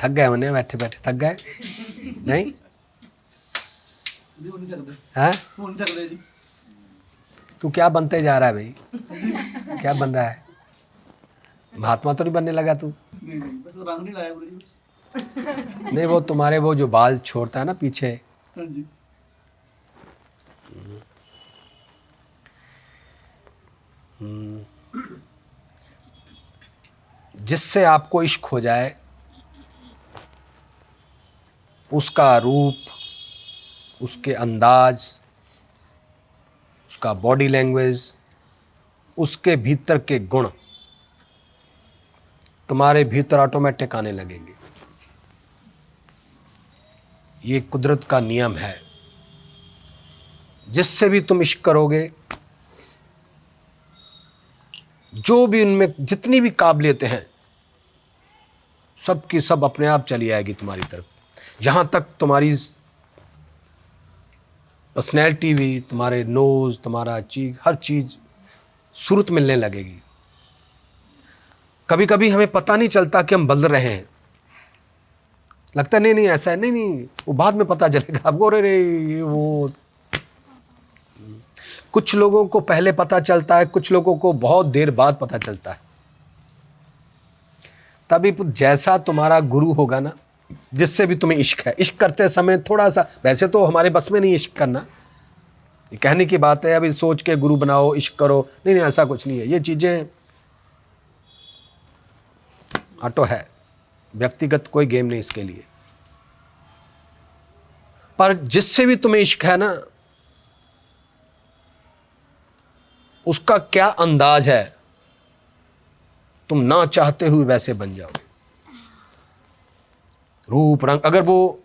थक गए होने बैठे बैठे, थक गए नहीं? हैं? तू क्या बनते जा रहा है भाई? क्या बन रहा है? महात्मा तो नहीं बनने लगा तू? बस रंग नहीं लाया गुरुजी बस। नहीं, वो तुम्हारे वो जो बाल छोड़ता है ना पीछे, हाँ जी। जिससे आपको इश्क हो जाए, उसका रूप, उसके अंदाज, उसका बॉडी लैंग्वेज, उसके भीतर के गुण तुम्हारे भीतर ऑटोमेटिक आने लगेंगे। ये कुदरत का नियम है। जिससे भी तुम इश्क करोगे, जो भी उनमें जितनी भी काबिलियतें हैं, सब की सब अपने आप चली आएगी तुम्हारी तरफ। जहां तक तुम्हारी पर्सनैलिटी भी, तुम्हारे नोज, तुम्हारा चीज, हर चीज सूरत मिलने लगेगी। कभी कभी हमें पता नहीं चलता कि हम बदल रहे हैं, लगता है नहीं ऐसा है, नहीं वो बाद में पता चलेगा आपको। रे ये वो, कुछ लोगों को पहले पता चलता है, कुछ लोगों को बहुत देर बाद पता चलता है। तभी जैसा तुम्हारा गुरु होगा ना, जिससे भी तुम्हें इश्क है, इश्क करते समय थोड़ा सा, वैसे तो हमारे बस में नहीं इश्क करना, ये कहने की बात है अभी सोच के गुरु बनाओ इश्क करो, नहीं ऐसा कुछ नहीं है। ये चीजें ऑटो है, व्यक्तिगत कोई गेम नहीं इसके लिए। पर जिससे भी तुम्हें इश्क है ना, उसका क्या अंदाज है, तुम ना चाहते हुए वैसे बन जाओगे। रूप रंग, अगर वो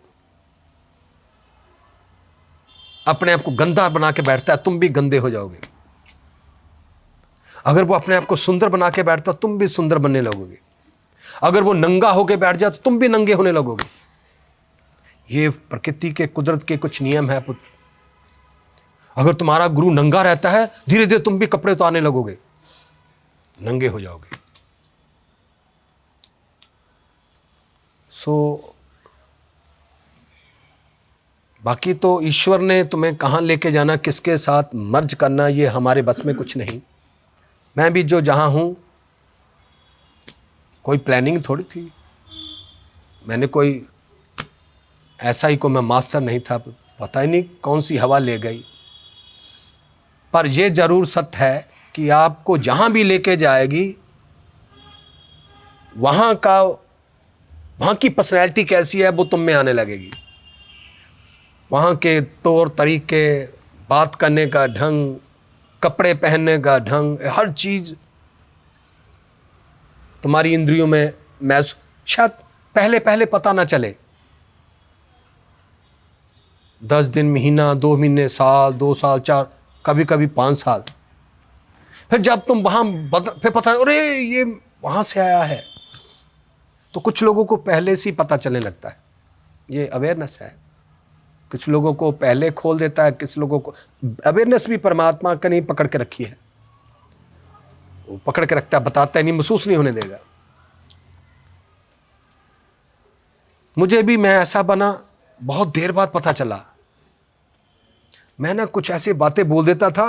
अपने आप को गंदा बना के बैठता है, तुम भी गंदे हो जाओगे। अगर वो अपने आप को सुंदर बना के बैठता है, तुम भी सुंदर बनने लगोगे। अगर वो नंगा होके बैठ जाए तो तुम भी नंगे होने लगोगे। ये प्रकृति के, कुदरत के कुछ नियम है पुत्र। अगर तुम्हारा गुरु नंगा रहता है, धीरे धीरे तुम भी कपड़े उतारने लगोगे, नंगे हो जाओगे। बाकी तो ईश्वर ने तुम्हें कहां लेके जाना, किसके साथ मर्ज करना, ये हमारे बस में कुछ नहीं। मैं भी जो जहां हूं, कोई प्लानिंग थोड़ी थी, मैंने कोई ऐसा ही को मैं मास्टर नहीं था, पता ही नहीं कौन सी हवा ले गई। पर यह जरूर सत्य है कि आपको जहां भी लेके जाएगी, वहां की पर्सनैलिटी कैसी है वो तुम में आने लगेगी। वहां के तौर तरीके, बात करने का ढंग, कपड़े पहनने का ढंग, हर चीज तुम्हारी इंद्रियों में शायद पहले पहले पता ना चले, 10 दिन, महीना, 2 महीने, साल, 2 साल, 4, कभी कभी 5 साल। फिर जब तुम वहां फिर पता, अरे ये वहां से आया है, तो कुछ लोगों को पहले से ही पता चलने लगता है। ये अवेयरनेस है। कुछ लोगों को पहले खोल देता है, कुछ लोगों को अवेयरनेस भी परमात्मा का नहीं पकड़ के रखी है, वो पकड़ के रखता है, बताता है नहीं, महसूस नहीं होने देगा। मुझे भी, मैं ऐसा बना बहुत देर बाद पता चला। मैं ना कुछ ऐसी बातें बोल देता था,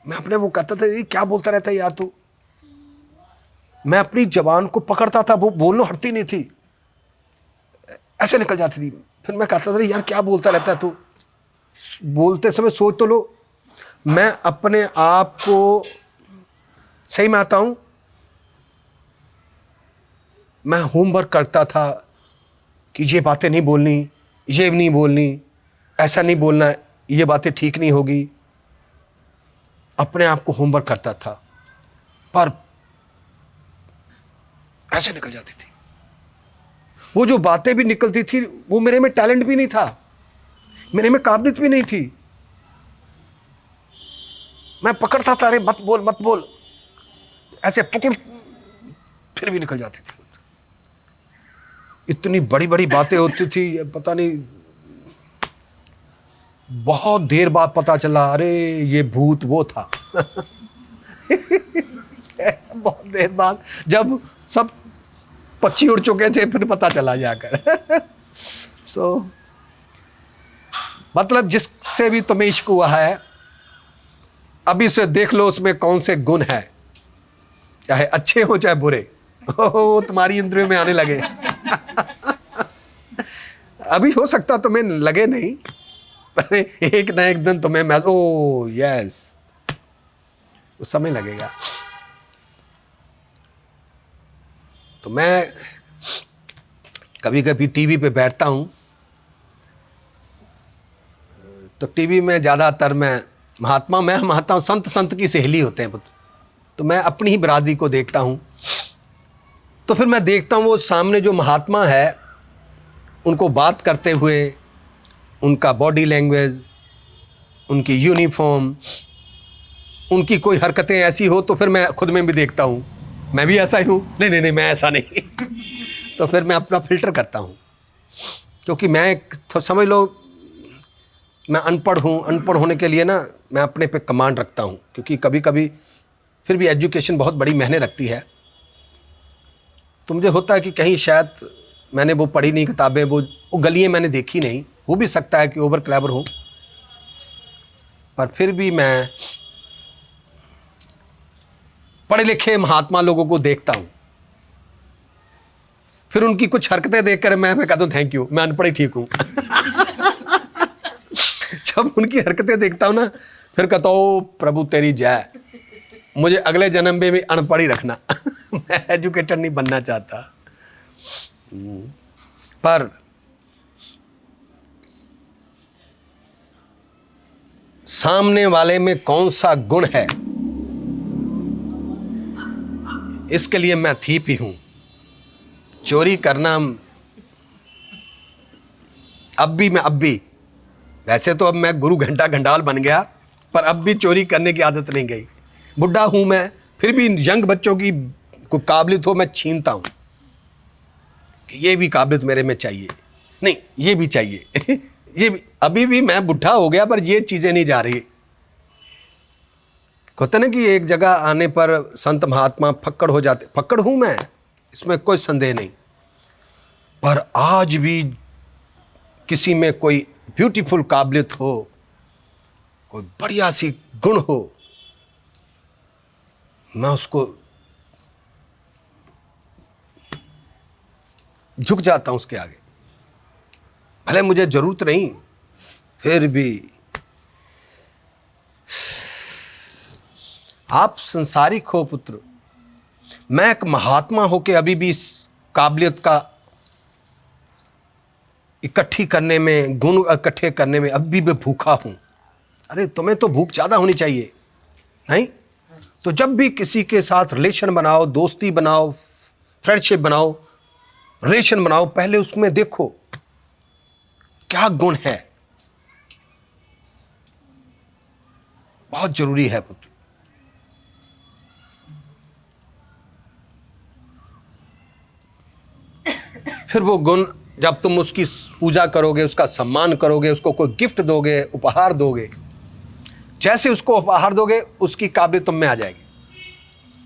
मैं अपने वो कहता था ये क्या बोलता रहता है यार तू। मैं अपनी जबान को पकड़ता था, वो बोलना हटती नहीं थी, ऐसे निकल जाती थी। फिर मैं कहता था यार क्या बोलता रहता है तू, बोलते समय सोच तो लो। मैं अपने आप को सही में आता हूं, मैं होमवर्क करता था कि ये बातें नहीं बोलनी, ये नहीं बोलनी, ऐसा नहीं बोलना, ये बातें ठीक नहीं होगी। अपने आप को होमवर्क करता था, पर ऐसे निकल जाती थी। वो जो बातें भी निकलती थी, वो मेरे में टैलेंट भी नहीं था, मेरे में काबिलियत भी नहीं थी। मैं पकड़ता था, अरे मत बोल मत बोल, ऐसे पकड़, फिर भी निकल जाती थी। इतनी बड़ी बड़ी बातें होती थी, पता नहीं, बहुत देर बाद पता चला अरे ये भूत वो था। बहुत देर बाद जब सब पक्षी उड़ चुके थे, फिर पता चला जाकर। सो मतलब जिससे भी तुम्हें इश्क हुआ है, अभी से देख लो उसमें कौन से गुण है, चाहे अच्छे हो चाहे बुरे, वो तुम्हारी इंद्रियों में आने लगे। अभी हो सकता तुम्हें लगे नहीं, पर एक ना एक दिन तुम्हें ओ यस, उस समय लगेगा। तो मैं कभी कभी टीवी पे बैठता हूं, तो टीवी में ज़्यादातर मैं महात्मा संत की सहेली होते हैं, तो मैं अपनी ही बिरादरी को देखता हूं। तो फिर मैं देखता हूं वो सामने जो महात्मा है, उनको बात करते हुए, उनका बॉडी लैंग्वेज, उनकी यूनिफॉर्म, उनकी कोई हरकतें ऐसी हो, तो फिर मैं खुद में भी देखता हूँ मैं भी ऐसा ही हूँ, नहीं मैं ऐसा नहीं। तो फिर मैं अपना फिल्टर करता हूँ, क्योंकि मैं तो समझ लो मैं अनपढ़ हूँ, अनपढ़ होने के लिए ना मैं अपने पे कमांड रखता हूँ, क्योंकि कभी कभी फिर भी एजुकेशन बहुत बड़ी मायने रखती है। तो मुझे होता है कि कहीं शायद मैंने वो पढ़ी नहीं किताबें, वो गलियाँ मैंने देखी नहीं, हो भी सकता है कि ओवर क्लेवर हूँ, पर फिर भी मैं पढ़े लिखे महात्मा लोगों को देखता हूँ, फिर उनकी कुछ हरकतें देखकर मैं कहता हूँ थैंक यू, मैं अनपढ़ ही ठीक हूँ। जब उनकी हरकतें देखता हूँ ना, फिर कहता हूँ प्रभु तेरी जय, मुझे अगले जन्म में भी अनपढ़ ही रखना। मैं एजुकेटेड नहीं बनना चाहता। पर सामने वाले में कौन सा गुण है, इसके लिए मैं थीप ही हूं। चोरी करना अब भी वैसे तो अब मैं गुरु घंटा घंटाल बन गया, पर अब भी चोरी करने की आदत नहीं गई। बुढ़ा हूं मैं, फिर भी यंग बच्चों की कोई काबिलियत हो मैं छीनता हूं कि ये भी काबिलियत मेरे में चाहिए, नहीं ये भी चाहिए। ये भी, अभी भी मैं बुढ़ा हो गया, पर ये चीजें नहीं जा रही। कहते ना कि एक जगह आने पर संत महात्मा फक्कड़ हो जाते, फक्कड़ हूं मैं, इसमें कोई संदेह नहीं। पर आज भी किसी में कोई ब्यूटीफुल काबिलियत हो, कोई बढ़िया सी गुण हो, मैं उसको झुक जाता हूं उसके आगे, भले मुझे जरूरत नहीं, फिर भी। आप संसारिक हो पुत्र, मैं एक महात्मा होके अभी भी इस काबिलियत का इकट्ठी करने में, गुण इकट्ठे करने में अभी भी भूखा हूं। अरे तुम्हें तो भूख ज्यादा होनी चाहिए, नहीं? तो जब भी किसी के साथ रिलेशन बनाओ, दोस्ती बनाओ, फ्रेंडशिप बनाओ, रिलेशन बनाओ, पहले उसमें देखो क्या गुण है। बहुत जरूरी है पुत्र। फिर वो गुण जब तुम उसकी पूजा करोगे, उसका सम्मान करोगे, उसको कोई गिफ्ट दोगे, उपहार दोगे, जैसे उसको उपहार दोगे उसकी काबिलियत तुम में आ जाएगी।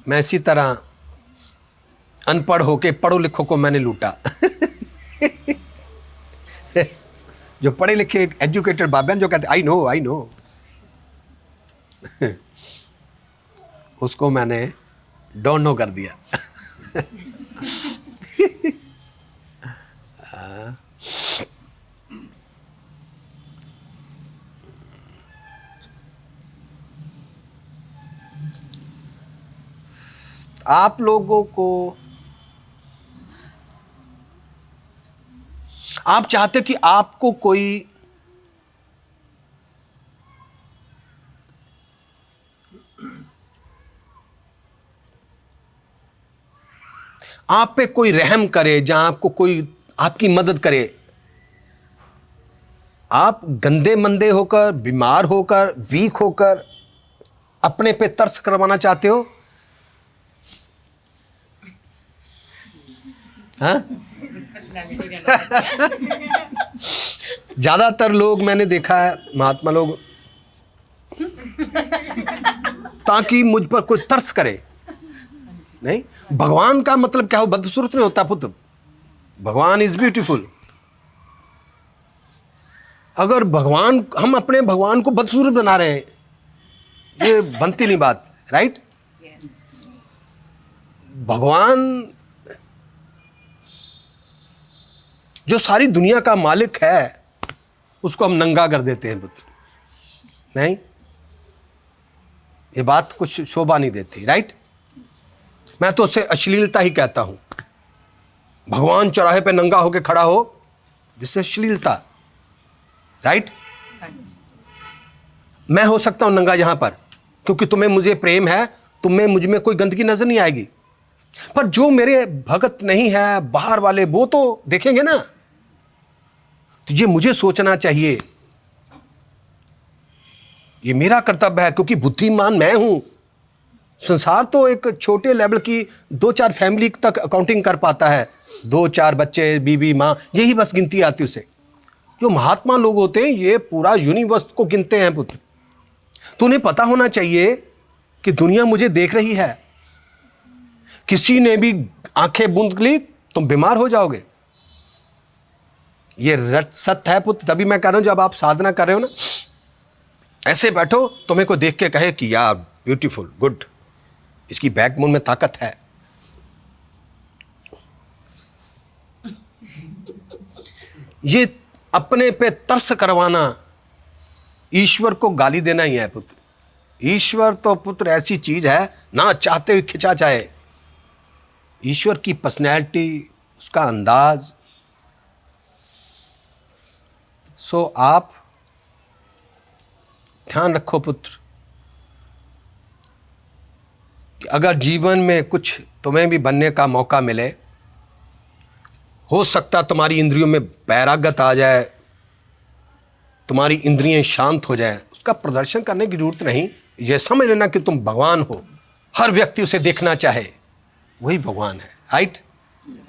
मैं इसी तरह अनपढ़ होके पढ़ो लिखो को मैंने लूटा। जो पढ़े लिखे एजुकेटेड बाबेन जो कहते आई नो, उसको मैंने डोंट नो कर दिया। आप लोगों को, आप चाहते कि आपको कोई आप पे कोई रहम करे, जहां आपको कोई आपकी मदद करे। आप गंदे मंदे होकर, बीमार होकर, वीक होकर अपने पे तरस करवाना चाहते हो? हाँ? ज्यादातर लोग मैंने देखा है, महात्मा लोग, ताकि मुझ पर कोई तरस करे, नहीं, भगवान का मतलब क्या हो, बदसूरत नहीं होता पुत्र। भगवान इज ब्यूटीफुल। अगर भगवान, हम अपने भगवान को बदसूरत बना रहे हैं, ये बनती नहीं बात, राइट। भगवान जो सारी दुनिया का मालिक है, उसको हम नंगा कर देते हैं पुत्र। नहीं, ये बात कुछ शोभा नहीं देती, राइट। मैं तो उसे अश्लीलता ही कहता हूं। भगवान चौराहे पे नंगा होके खड़ा हो, जिससे अश्लीलता, राइट। मैं हो सकता हूं नंगा यहां पर, क्योंकि तुम्हें मुझे प्रेम है, तुम्हें मुझ में कोई गंदगी नजर नहीं आएगी। पर जो मेरे भगत नहीं है, बाहर वाले, वो तो देखेंगे ना। तो ये मुझे सोचना चाहिए, ये मेरा कर्तव्य है, क्योंकि बुद्धिमान मैं हूं। संसार तो एक छोटे लेवल की 2-4 फैमिली तक अकाउंटिंग कर पाता है, 2-4 बच्चे, बीवी, माँ, यही बस गिनती आती उसे। जो महात्मा लोग होते हैं, ये पूरा यूनिवर्स को गिनते हैं पुत्र। तो उन्हें पता होना चाहिए कि दुनिया मुझे देख रही है। किसी ने भी आंखें बूंद ली, तुम बीमार हो जाओगे। ये सत्य है पुत्र। तभी मैं कह रहा हूं, जब आप साधना कर रहे हो ना, ऐसे बैठो, तुम्हें को देख के कहे कि यार ब्यूटीफुल, गुड, इसकी बैकबोन में ताकत है। ये अपने पे तरस करवाना ईश्वर को गाली देना ही है पुत्र। ईश्वर तो पुत्र ऐसी चीज है, ना चाहते हुए खिंचा जाए। ईश्वर की पर्सनैलिटी, उसका अंदाज। सो आप ध्यान रखो पुत्र कि अगर जीवन में कुछ तुम्हें भी बनने का मौका मिले, हो सकता तुम्हारी इंद्रियों में वैराग्यता आ जाए, तुम्हारी इंद्रियां शांत हो जाए। उसका प्रदर्शन करने की जरूरत नहीं। यह समझ लेना कि तुम भगवान हो। हर व्यक्ति उसे देखना चाहे, वही भगवान है, राइट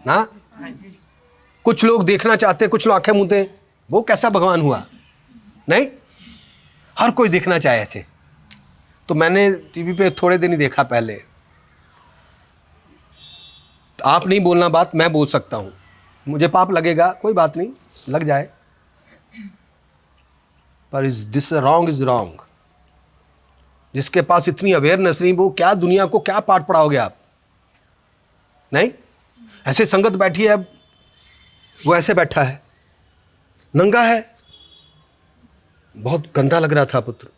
ना। कुछ लोग देखना चाहते, कुछ लोग आंखें मूंदते, वो कैसा भगवान हुआ? नहीं, हर कोई देखना चाहे ऐसे। तो मैंने टीवी पे थोड़े दिन ही देखा पहले। आप नहीं बोलना बात, मैं बोल सकता हूं। मुझे पाप लगेगा, कोई बात नहीं, लग जाए, पर is this wrong is wrong. जिसके पास इतनी अवेयरनेस नहीं, वो क्या दुनिया को क्या पाठ पढ़ाओगे आप? नहीं, ऐसे संगत बैठी है, वो ऐसे बैठा है, नंगा है, बहुत गंदा लग रहा था पुत्र।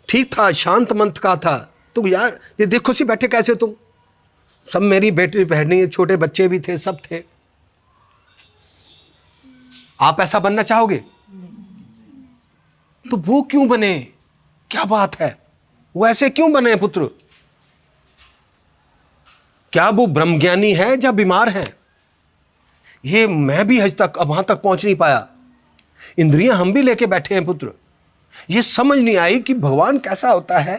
ठीक था, शांत मंत का था। तुम यार ये देखो सी बैठे कैसे तुम। सब मेरी बेटी बहनी, छोटे बच्चे भी थे, सब थे। आप ऐसा बनना चाहोगे? तो वो क्यों बने? क्या बात है, वो ऐसे क्यों बने पुत्र? क्या वो ब्रह्मज्ञानी है या बीमार है? ये मैं भी आज तक वहां तक पहुंच नहीं पाया। इंद्रियां हम भी लेके बैठे हैं पुत्र। ये समझ नहीं आई कि भगवान कैसा होता है।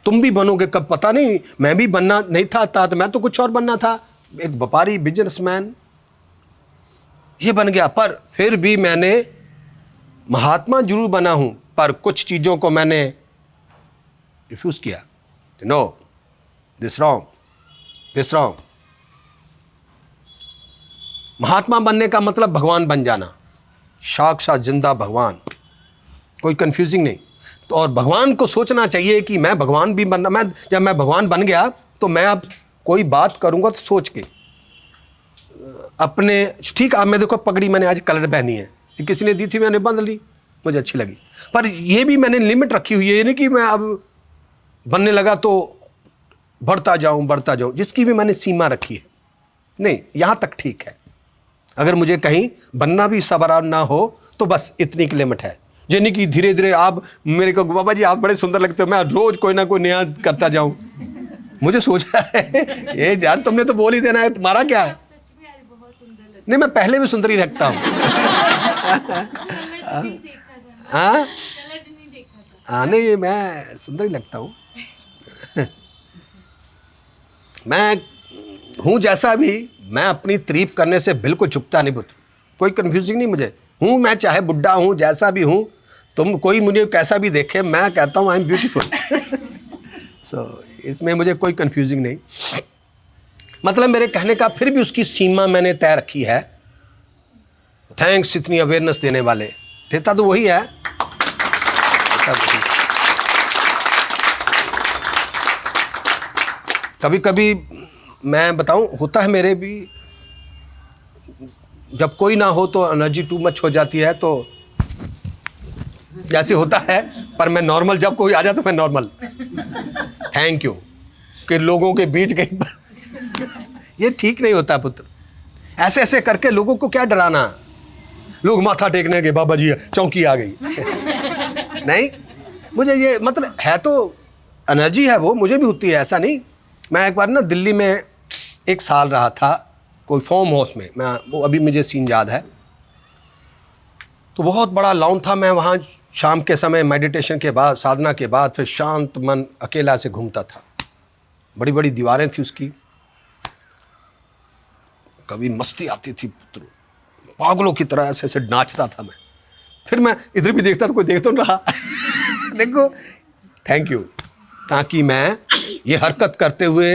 तुम भी बनोगे कब पता नहीं। मैं भी बनना नहीं था, तो मैं तो कुछ और बनना था, एक व्यापारी, बिजनेसमैन, ये बन गया। पर फिर भी मैंने महात्मा जरूर बना हूं, पर कुछ चीजों को मैंने रिफ्यूज किया। No, this wrong, this wrong. महात्मा बनने का मतलब भगवान बन जाना, साक्षात जिंदा भगवान, कोई कंफ्यूजिंग नहीं। तो और भगवान को सोचना चाहिए कि मैं भगवान भी बनना। मैं जब मैं भगवान बन गया तो मैं अब कोई बात करूंगा तो सोच के अपने। ठीक, अब मैं देखो पगड़ी मैंने आज कलर पहनी है, किसी ने दी थी, मैंने बंद ली, मुझे अच्छी लगी। पर ये भी मैंने लिमिट रखी हुई है, ये नहीं कि मैं अब बनने लगा तो बढ़ता जाऊं। जिसकी भी मैंने सीमा रखी है। नहीं, यहां तक ठीक है। अगर मुझे कहीं बनना भी सवार ना हो तो बस इतनी की लिमिट है। ये नहीं कि धीरे धीरे आप मेरे को, बाबा जी आप बड़े सुंदर लगते हो, मैं रोज कोई ना कोई नया करता जाऊं। मुझे सोचा है ये यार तुमने तो बोल ही देना है, तुम्हारा क्या है। नहीं, मैं पहले भी सुंदर ही रखता हूँ। हाँ, नहीं मैं सुंदर ही लगता हूँ। मैं हूँ जैसा भी, मैं अपनी तारीफ करने से बिल्कुल चुकता नहीं पुत्र। कोई कंफ्यूजिंग नहीं मुझे। हूँ मैं, चाहे बुढ़ा हूँ, जैसा भी हूँ। तुम कोई मुझे कैसा भी देखे, मैं कहता हूँ आई एम ब्यूटीफुल। सो इसमें मुझे कोई कंफ्यूजिंग नहीं, मतलब मेरे कहने का फिर भी उसकी सीमा मैंने तय रखी है। थैंक्स इतनी अवेयरनेस देने वाले, देता तो वही है, कभी कभी मैं बताऊं होता है मेरे भी, जब कोई ना हो तो एनर्जी टू मच हो जाती है, तो जैसे होता है, पर मैं नॉर्मल, जब कोई आ जाए तो मैं नॉर्मल थैंक यू कि लोगों के बीच गई ये ठीक नहीं होता पुत्र। ऐसे ऐसे करके लोगों को क्या डराना, लोग माथा टेकने के बाबा जी चौंकी आ गई नहीं, मुझे ये मतलब है तो एनर्जी है वो मुझे भी होती है, ऐसा नहीं। मैं एक बार ना दिल्ली में 1 साल रहा था कोई फार्म हाउस में, मैं वो अभी मुझे सीन याद है, तो बहुत बड़ा लॉन था, मैं वहाँ शाम के समय मेडिटेशन के बाद, साधना के बाद फिर शांत मन अकेला से घूमता था। बड़ी बड़ी दीवारें थी उसकी, कभी मस्ती आती थी पुत्र, पागलों की तरह ऐसे ऐसे नाचता था मैं। फिर मैं इधर भी देखता तो कोई देख तो नहीं रहा देखो थैंक यू, ताकि मैं ये हरकत करते हुए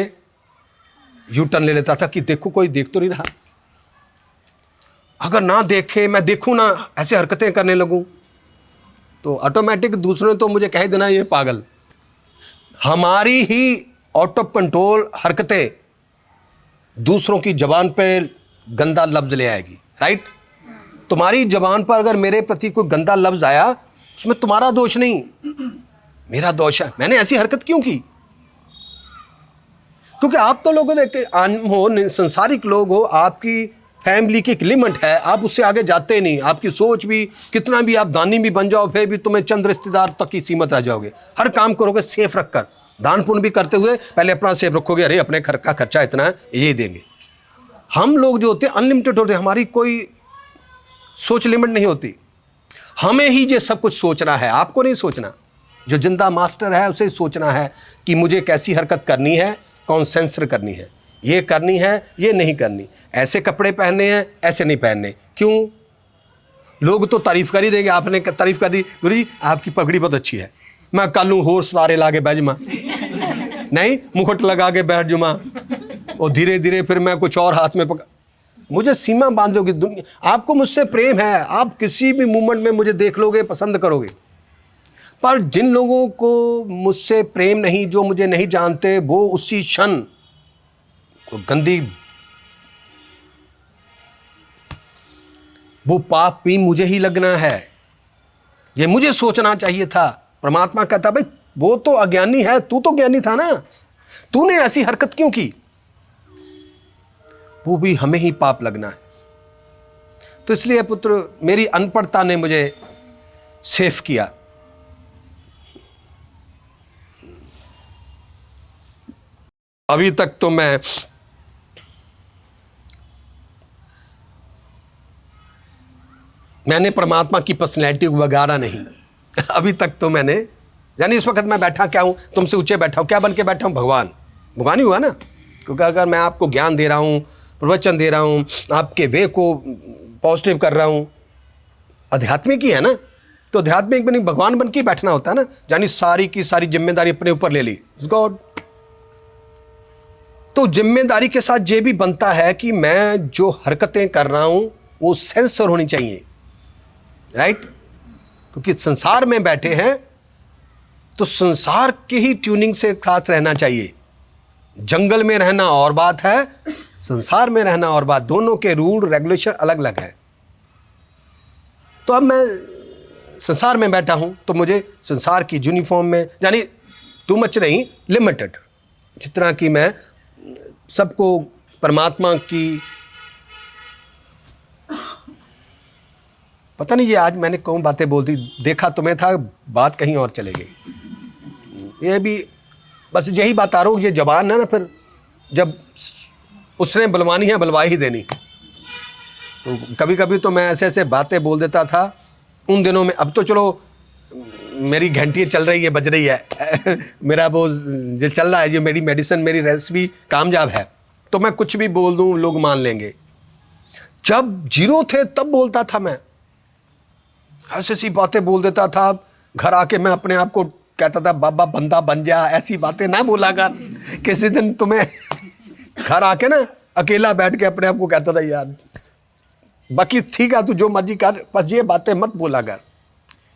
यू टर्न ले लेता था कि देखो कोई देख तो नहीं रहा। अगर ना देखे, मैं देखूं ना, ऐसे हरकतें करने लगूं तो ऑटोमेटिक दूसरों ने तो मुझे कह देना ये पागल। हमारी ही आउट ऑफ कंट्रोल हरकतें दूसरों की जबान पे गंदा लफ्ज ले आएगी, राइट। तुम्हारी जबान पर अगर मेरे प्रति कोई गंदा लफ्ज आया, उसमें तुम्हारा दोष नहीं, मेरा दोष है, मैंने ऐसी हरकत क्यों की। क्योंकि आप तो लोगों देख हो, संसारिक लोग हो, आपकी फैमिली की एक लिमिट है, आप उससे आगे जाते नहीं। आपकी सोच भी, कितना भी आप दानी भी बन जाओ, फिर भी तुम्हें चंद रिश्तेदार तक ही सीमित रह जाओगे। हर काम करोगे सेफ रखकर, दान पुण्य भी करते हुए पहले अपना सेफ रखोगे, अरे अपने घर का खर्चा इतना है ये देंगे। हम लोग जो होते हैं अनलिमिटेड होते हैं, हमारी कोई सोच लिमिट नहीं होती। हमें ही ये सब कुछ सोचना है, आपको नहीं सोचना। जो जिंदा मास्टर है उसे सोचना है कि मुझे कैसी हरकत करनी है, कौन सेंसर करनी है, ये करनी है, ये नहीं करनी, ऐसे कपड़े पहनने हैं, ऐसे नहीं पहनने। क्यों? लोग तो तारीफ कर ही देंगे। आपने तारीफ कर दी, गुरु जी आपकी पगड़ी बहुत अच्छी है, मैं कल हूँ होर सारे लागे बैजमा नहीं, मुकुट लगा के बैठ जुमा, और धीरे धीरे फिर मैं कुछ और हाथ में पकड़, मुझे सीमा बांध लोगे। दुनिया आपको मुझसे प्रेम है, आप किसी भी मूवमेंट में मुझे देख लोगे, पसंद करोगे। पर जिन लोगों को मुझसे प्रेम नहीं, जो मुझे नहीं जानते, वो उसी क्षण गंदी, वो पाप भी मुझे ही लगना है। ये मुझे सोचना चाहिए था। परमात्मा कहता भाई वो तो अज्ञानी है, तू तो ज्ञानी था ना, तूने ऐसी हरकत क्यों की? वो भी हमें ही पाप लगना है। तो इसलिए पुत्र मेरी अनपढ़ता ने मुझे सेफ किया। अभी तक तो मैंने परमात्मा की पर्सनैलिटी वगाड़ा नहीं अभी तक तो मैंने, यानी इस वक्त मैं बैठा क्या हूं, तुमसे ऊंचे बैठा हूं, क्या बन के बैठा हूं? भगवान। भगवान ही हुआ ना, क्योंकि अगर मैं आपको ज्ञान दे रहा हूं, प्रवचन दे रहा हूं, आपके वे को पॉजिटिव कर रहा हूं, आध्यात्मिक ही है ना, तो आध्यात्मिक बनी भगवान बन के बैठना होता है ना। यानी सारी की सारी जिम्मेदारी अपने ऊपर ले ली, गॉड। तो जिम्मेदारी के साथ ये भी बनता है कि मैं जो हरकतें कर रहा हूं वो सेंसर होनी चाहिए, राइट। क्योंकि संसार में बैठे हैं तो संसार की ही ट्यूनिंग से साथ रहना चाहिए। जंगल में रहना और बात है, संसार में रहना और बात, दोनों के रूल रेगुलेशन अलग अलग है। तो अब मैं संसार में बैठा हूं तो मुझे संसार की यूनिफॉर्म में, यानी टू मच नहीं, लिमिटेड, जितना कि मैं सबको परमात्मा की, पता नहीं ये आज मैंने कौन बातें बोल दी, देखा तुम्हें था, बात कहीं और चले गई। ये भी बस यही बात आ रहा हूँ, ये जबान है ना, फिर जब उसने बुलवानी है बुलवा ही देनी। तो कभी कभी तो मैं ऐसे ऐसे बातें बोल देता था उन दिनों में। अब तो चलो मेरी घंटी चल रही है, बज रही है मेरा वो जो चल रहा है, जो मेरी मेडिसिन, मेरी रेसिपी कामयाब है, तो मैं कुछ भी बोल दूं लोग मान लेंगे। जब जीरो थे तब बोलता था मैं, ऐसी ऐसी बातें बोल देता था। घर आके मैं अपने आप को कहता था बाबा बंदा बन जा, ऐसी बातें ना बोला कर। किसी दिन तुम्हें घर आके ना अकेला बैठ के अपने आप को कहता था यार बाकी ठीक है तू जो मर्जी कर, बस ये बातें मत बोला कर।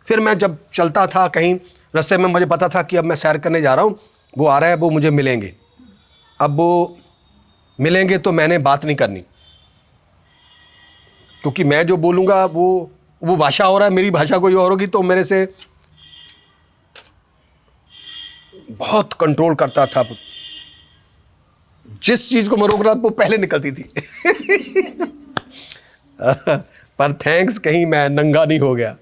फिर मैं जब चलता था कहीं रास्ते में, मुझे पता था कि अब मैं सैर करने जा रहा हूँ, वो आ रहा है, वो मुझे मिलेंगे। अब वो मिलेंगे तो मैंने बात नहीं करनी, क्योंकि मैं जो बोलूँगा वो भाषा हो रहा है, मेरी भाषा कोई और होगी, तो मेरे से बहुत कंट्रोल करता था। जिस चीज़ को मैं रोक रहा था वो पहले निकलती थी। पर थैंक्स कहीं मैं नंगा नहीं हो गया।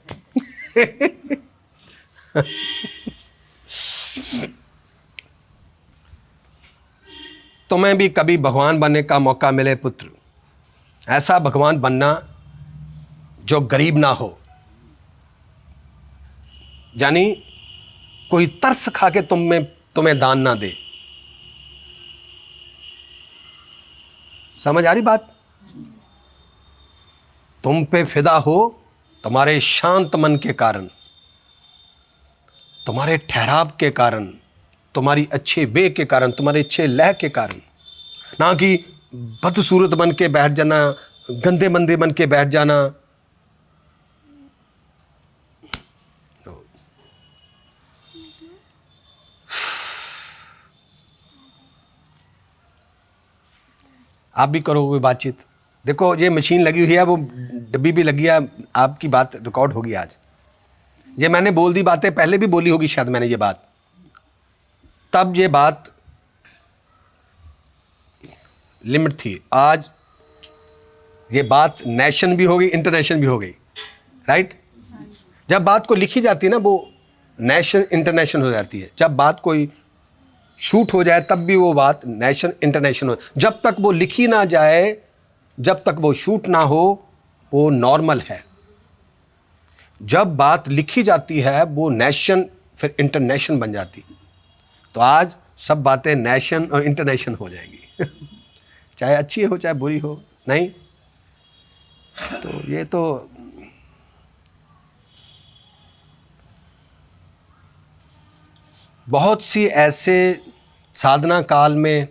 तुम्हें भी कभी भगवान बनने का मौका मिले पुत्र, ऐसा भगवान बनना जो गरीब ना हो, यानी कोई तरस खा के तुम्हें दान ना दे। समझ आ रही बात? तुम पे फिदा हो तुम्हारे शांत मन के कारण, तुम्हारे ठहराव के कारण, तुम्हारी अच्छे वे के कारण, तुम्हारे अच्छे लह के कारण, ना कि बदसूरत बन के बैठ जाना, गंदे मंदे बन के बैठ जाना। आप भी करो कोई बातचीत। देखो ये मशीन लगी हुई है, वो डब्बी भी लगी है, आपकी बात रिकॉर्ड होगी आज। ये मैंने बोल दी बातें, पहले भी बोली होगी शायद मैंने ये बात, तब ये बात लिमिट थी। आज ये बात नेशन भी हो गई, इंटरनेशनल भी हो गई, राइट? जब बात को लिखी जाती है ना वो नेशन इंटरनेशनल हो जाती है। जब बात कोई शूट हो जाए तब भी वो बात नेशन इंटरनेशनल हो। जब तक वो लिखी ना जाए, जब तक वो शूट ना हो, वो नॉर्मल है। जब बात लिखी जाती है वो नेशन फिर इंटरनेशनल बन जाती। तो आज सब बातें नेशन और इंटरनेशनल हो जाएंगी। चाहे अच्छी हो चाहे बुरी हो, नहीं तो ये तो बहुत सी ऐसे साधना काल में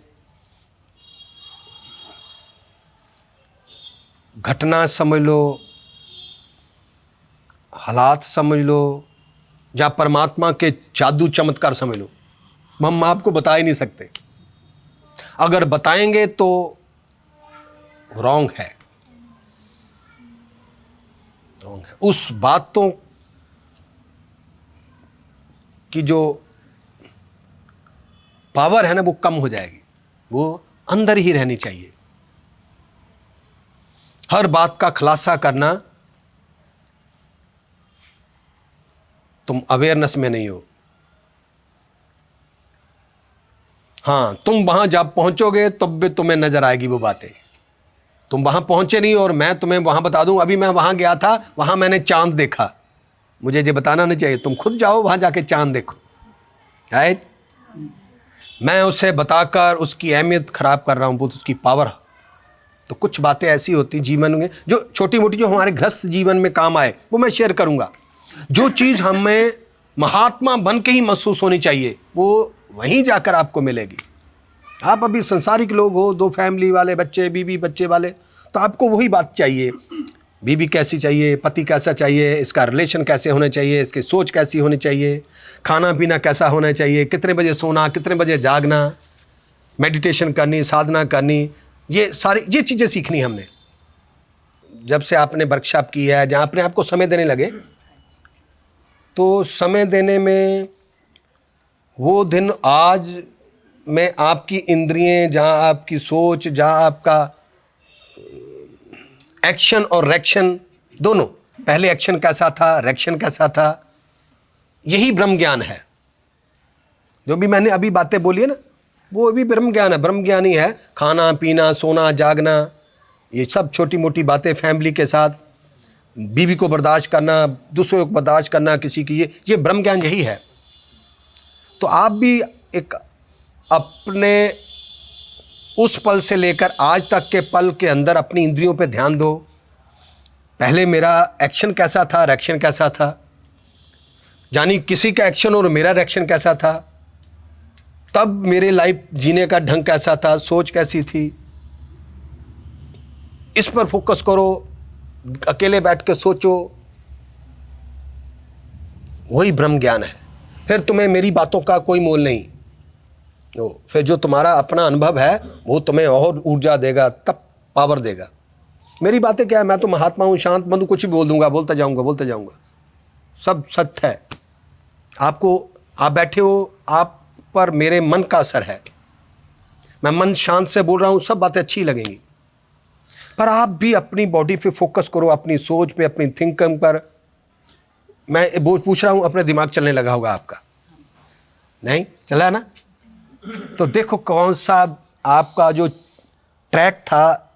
घटना समझ लो, हालात समझ लो, या परमात्मा के जादू चमत्कार समझ लो, हम आपको बता ही नहीं सकते। अगर बताएंगे तो रॉन्ग है, रॉन्ग है। उस बातों की जो पावर है ना वो कम हो जाएगी, वो अंदर ही रहनी चाहिए। हर बात का खुलासा करना, तुम अवेयरनेस में नहीं हो। हाँ, तुम वहां जब पहुंचोगे तब भी तुम्हें नजर आएगी वो बातें। तुम वहां पहुंचे नहीं और मैं तुम्हें वहां बता दूं, अभी मैं वहां गया था, वहां मैंने चांद देखा, मुझे ये बताना नहीं चाहिए। तुम खुद जाओ वहां जाके चांद देखो, राइट? मैं उसे बताकर उसकी अहमियत खराब कर रहा हूं, बहुत उसकी पावर। तो कुछ बातें ऐसी होती जीवन में जो छोटी मोटी, जो हमारे गृहस्थ जीवन में काम आए, वो मैं शेयर करूंगा। जो चीज़ हमें महात्मा बन के ही महसूस होनी चाहिए वो वहीं जाकर आपको मिलेगी। आप अभी संसारिक लोग हो, दो फैमिली वाले, बच्चे बीवी बच्चे वाले, तो आपको वही बात चाहिए। बीवी कैसी चाहिए, पति कैसा चाहिए, इसका रिलेशन कैसे होने चाहिए, इसकी सोच कैसी होनी चाहिए, खाना पीना कैसा होना चाहिए, कितने बजे सोना, कितने बजे जागना, मेडिटेशन करनी, साधना करनी, ये सारी ये चीज़ें सीखनी हमने। जब से आपने वर्कशॉप की है, जहाँ अपने आपको समय देने लगे, तो समय देने में वो दिन आज में आपकी इंद्रियां, जहाँ आपकी सोच, जहाँ आपका एक्शन और रिएक्शन दोनों, पहले एक्शन कैसा था, रिएक्शन कैसा था, यही ब्रह्म ज्ञान है। जो भी मैंने अभी बातें बोली है ना, वो भी ब्रह्म ज्ञान है। ब्रह्म ज्ञान ही है। खाना पीना, सोना, जागना, ये सब छोटी मोटी बातें, फैमिली के साथ बीवी को बर्दाश्त करना, दूसरों को बर्दाश्त करना, किसी की, ये ब्रह्म ज्ञान यही है। तो आप भी एक अपने उस पल से लेकर आज तक के पल के अंदर अपनी इंद्रियों पे ध्यान दो। पहले मेरा एक्शन कैसा था, रिएक्शन कैसा था, यानी किसी का एक्शन और मेरा रिएक्शन कैसा था, तब मेरे लाइफ जीने का ढंग कैसा था, सोच कैसी थी, इस पर फोकस करो, अकेले बैठ के सोचो, वही ब्रह्म ज्ञान है। फिर तुम्हें मेरी बातों का कोई मोल नहीं, फिर जो तुम्हारा अपना अनुभव है वो तुम्हें और ऊर्जा देगा, तब पावर देगा। मेरी बातें क्या है, मैं तो महात्मा हूँ, शांत बंधु, कुछ भी बोल दूंगा, बोलता जाऊंगा, सब सत्य है। आपको, आप बैठे हो, आप पर मेरे मन का असर है, मैं मन शांत से बोल रहा हूँ, सब बातें अच्छी लगेंगी। पर आप भी अपनी बॉडी पे फोकस करो, अपनी सोच पे, अपनी थिंकिंग पर। मैं वो पूछ रहा हूँ, अपने दिमाग चलने लगा होगा आपका? नहीं चला ना? तो देखो कौन सा आपका जो ट्रैक था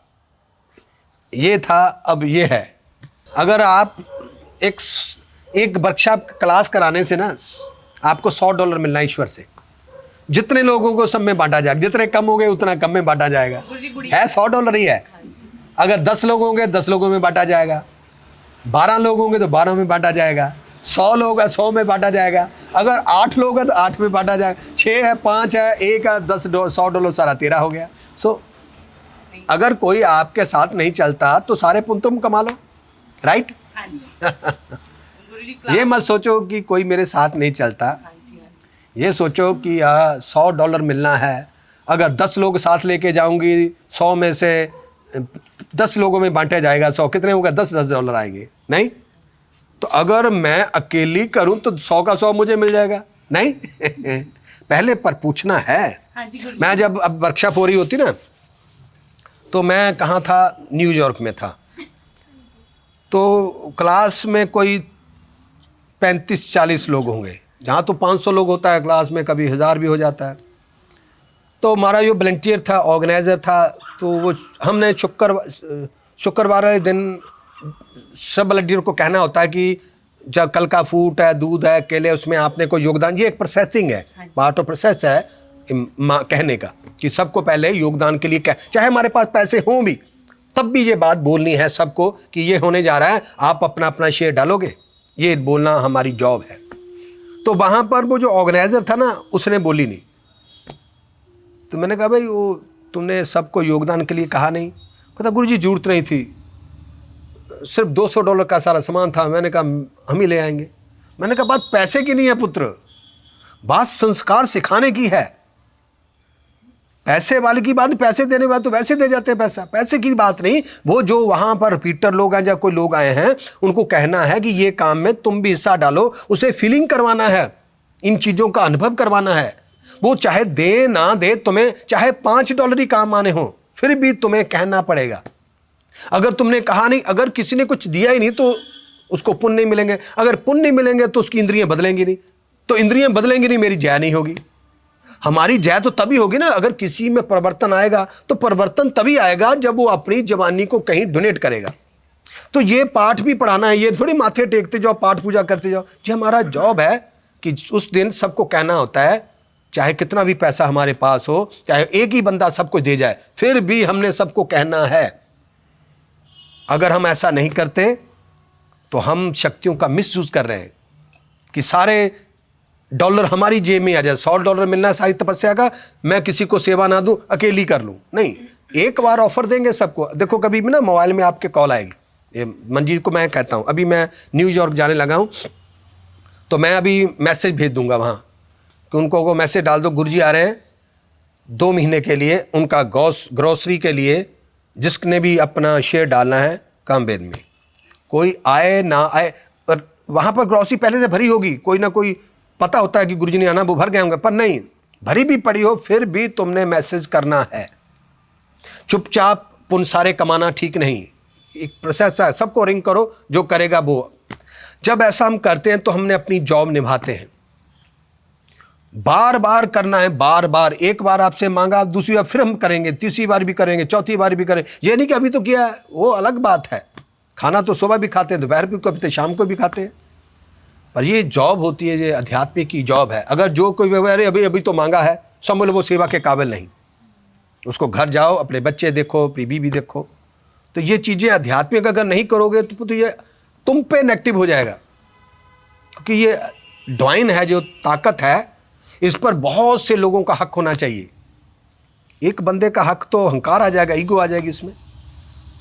ये था, अब ये है। अगर आप एक वर्कशॉप क्लास कराने से ना आपको $100 मिलना ईश्वर से। जितने लोगों को सब में बांटा जाएगा, जितने कम होंगे उतना कम में बांटा जाएगा, है $100 ही है। अगर 10 लोग होंगे 10 लोगों में बांटा जाएगा, 12 लोग होंगे तो 12 में बांटा जाएगा, 100 लोग है 100 में बांटा जाएगा, अगर 8 लोग हैं तो 8 में बांटा जाएगा, 6 है, 5 है, 1 है, $100 सारा 13 हो गया। सो अगर कोई आपके साथ नहीं चलता तो सारे पुण्य तुम कमा लो, राइट? ये मत सोचो कि कोई मेरे साथ नहीं चलता, ये सोचो कि $100 मिलना है। अगर 10 लोग साथ लेके जाऊंगी, 100 में से 10 लोगों में बांटा जाएगा, 100 कितने होगा? $10 आएंगे, नहीं? तो अगर मैं अकेली करूं तो 100 का 100 मुझे मिल जाएगा, नहीं? पहले पर पूछना है। मैं जब अब वर्कशॉप हो रही होती ना, तो मैं कहाँ था? न्यूयॉर्क में था। तो क्लास में कोई 35-40 लोग होंगे, जहाँ तो 500 लोग होता है क्लास में, कभी 1000 भी हो जाता है। तो हमारा जो वॉलंटियर था, ऑर्गेनाइज़र था, तो वो हमने शुक्रवार वाले दिन सब वॉलंटियर को कहना होता है कि जब कल का फ्रूट है, दूध है, केले, उसमें आपने कोई योगदान। ये एक प्रोसेसिंग है, पार्ट ऑफ प्रोसेस है कहने का, कि सबको पहले योगदान के लिए चाहे हमारे पास पैसे हों भी, तब भी ये बात बोलनी है सबको कि ये होने जा रहा है, आप अपना अपना शेयर डालोगे, ये बोलना हमारी जॉब है। तो वहाँ पर वो जो ऑर्गेनाइज़र था ना, उसने बोली नहीं। तो मैंने कहा भाई वो तुमने सबको योगदान के लिए कहा नहीं? कहता गुरुजी जरूरत नहीं थी, सिर्फ $200 का सारा सामान था। मैंने कहा हम ही ले आएंगे। मैंने कहा बात पैसे की नहीं है पुत्र, बात संस्कार सिखाने की है। पैसे वाले की बात, पैसे देने वाले तो वैसे दे जाते हैं पैसा, पैसे की बात नहीं। वो जो वहाँ पर रिपीटर लोग हैं या कोई लोग आए हैं, उनको कहना है कि ये काम में तुम भी हिस्सा डालो, उसे फीलिंग करवाना है, इन चीज़ों का अनुभव करवाना है। वो चाहे दे ना दे, तुम्हें चाहे $5 ही काम आने हो, फिर भी तुम्हें कहना पड़ेगा। अगर तुमने कहा नहीं, अगर किसी ने कुछ दिया ही नहीं तो उसको पुण्य नहीं मिलेंगे, अगर पुण्य नहीं मिलेंगे तो उसकी इंद्रियां बदलेंगी नहीं, तो इंद्रियां बदलेंगी नहीं, मेरी जय नहीं होगी। हमारी जय तो तभी होगी ना, अगर किसी में परिवर्तन आएगा, तो परिवर्तन तभी आएगा जब वो अपनी जवानी को कहीं डोनेट करेगा। तो ये पाठ भी पढ़ाना है, ये थोड़ी माथे टेकते जाओ, पाठ पूजा करते जाओ। ये हमारा जॉब है कि उस दिन सबको कहना होता है, चाहे कितना भी पैसा हमारे पास हो, चाहे एक ही बंदा सबको दे जाए, फिर भी हमने सबको कहना है। अगर हम ऐसा नहीं करते तो हम शक्तियों का मिसयूज कर रहे हैं कि सारे डॉलर हमारी जेब में आ जाए। $100 मिलना है सारी तपस्या का, मैं किसी को सेवा ना दूं, अकेली कर लूं, नहीं। एक बार ऑफर देंगे सबको। देखो कभी भी ना मोबाइल में आपके कॉल आएगी, ये मंजीत को मैं कहता हूं, अभी मैं न्यूयॉर्क जाने लगा हूं, तो मैं अभी मैसेज भेज दूंगा वहां कि उनको वो मैसेज डाल दो, गुरुजी आ रहे हैं 2 महीने के लिए, उनका ग्रोसरी के लिए जिसने भी अपना शेयर डालना है कामवेद में, कोई आए ना आए, पर वहाँ पर ग्रोसरी पहले से भरी होगी, कोई ना कोई पता होता है कि गुरुजी ने आना, वो भर गए होंगे, पर नहीं भरी भी पड़ी हो फिर भी तुमने मैसेज करना है। चुपचाप पुण्य सारे कमाना ठीक नहीं, एक प्रोसेस है, सबको रिंग करो, जो करेगा वो। जब ऐसा हम करते हैं तो हमने अपनी जॉब निभाते हैं। बार बार करना है, बार बार। एक बार आपसे मांगा, दूसरी बार फिर हम करेंगे, तीसरी बार भी करेंगे, चौथी बार भी करेंगे। ये नहीं कि अभी तो किया है, वो अलग बात है। खाना तो सुबह भी खाते हैं, दोपहर भी, कभी तो शाम को भी खाते हैं, पर ये जॉब होती है, ये अध्यात्म की जॉब है। अगर जो कोई अरे अभी अभी तो मांगा है, समझ लो वो सेवा के काबिल नहीं, उसको घर जाओ, अपने बच्चे देखो, अपनी बीवी देखो। तो ये चीज़ें आध्यात्मिक अगर नहीं करोगे तो ये तुम पे नेगेटिव हो जाएगा, क्योंकि ये डिवाइन है, जो ताकत है, इस पर बहुत से लोगों का हक होना चाहिए। एक बंदे का हक तो अहंकार आ जाएगा, ईगो आ जाएगी उसमें।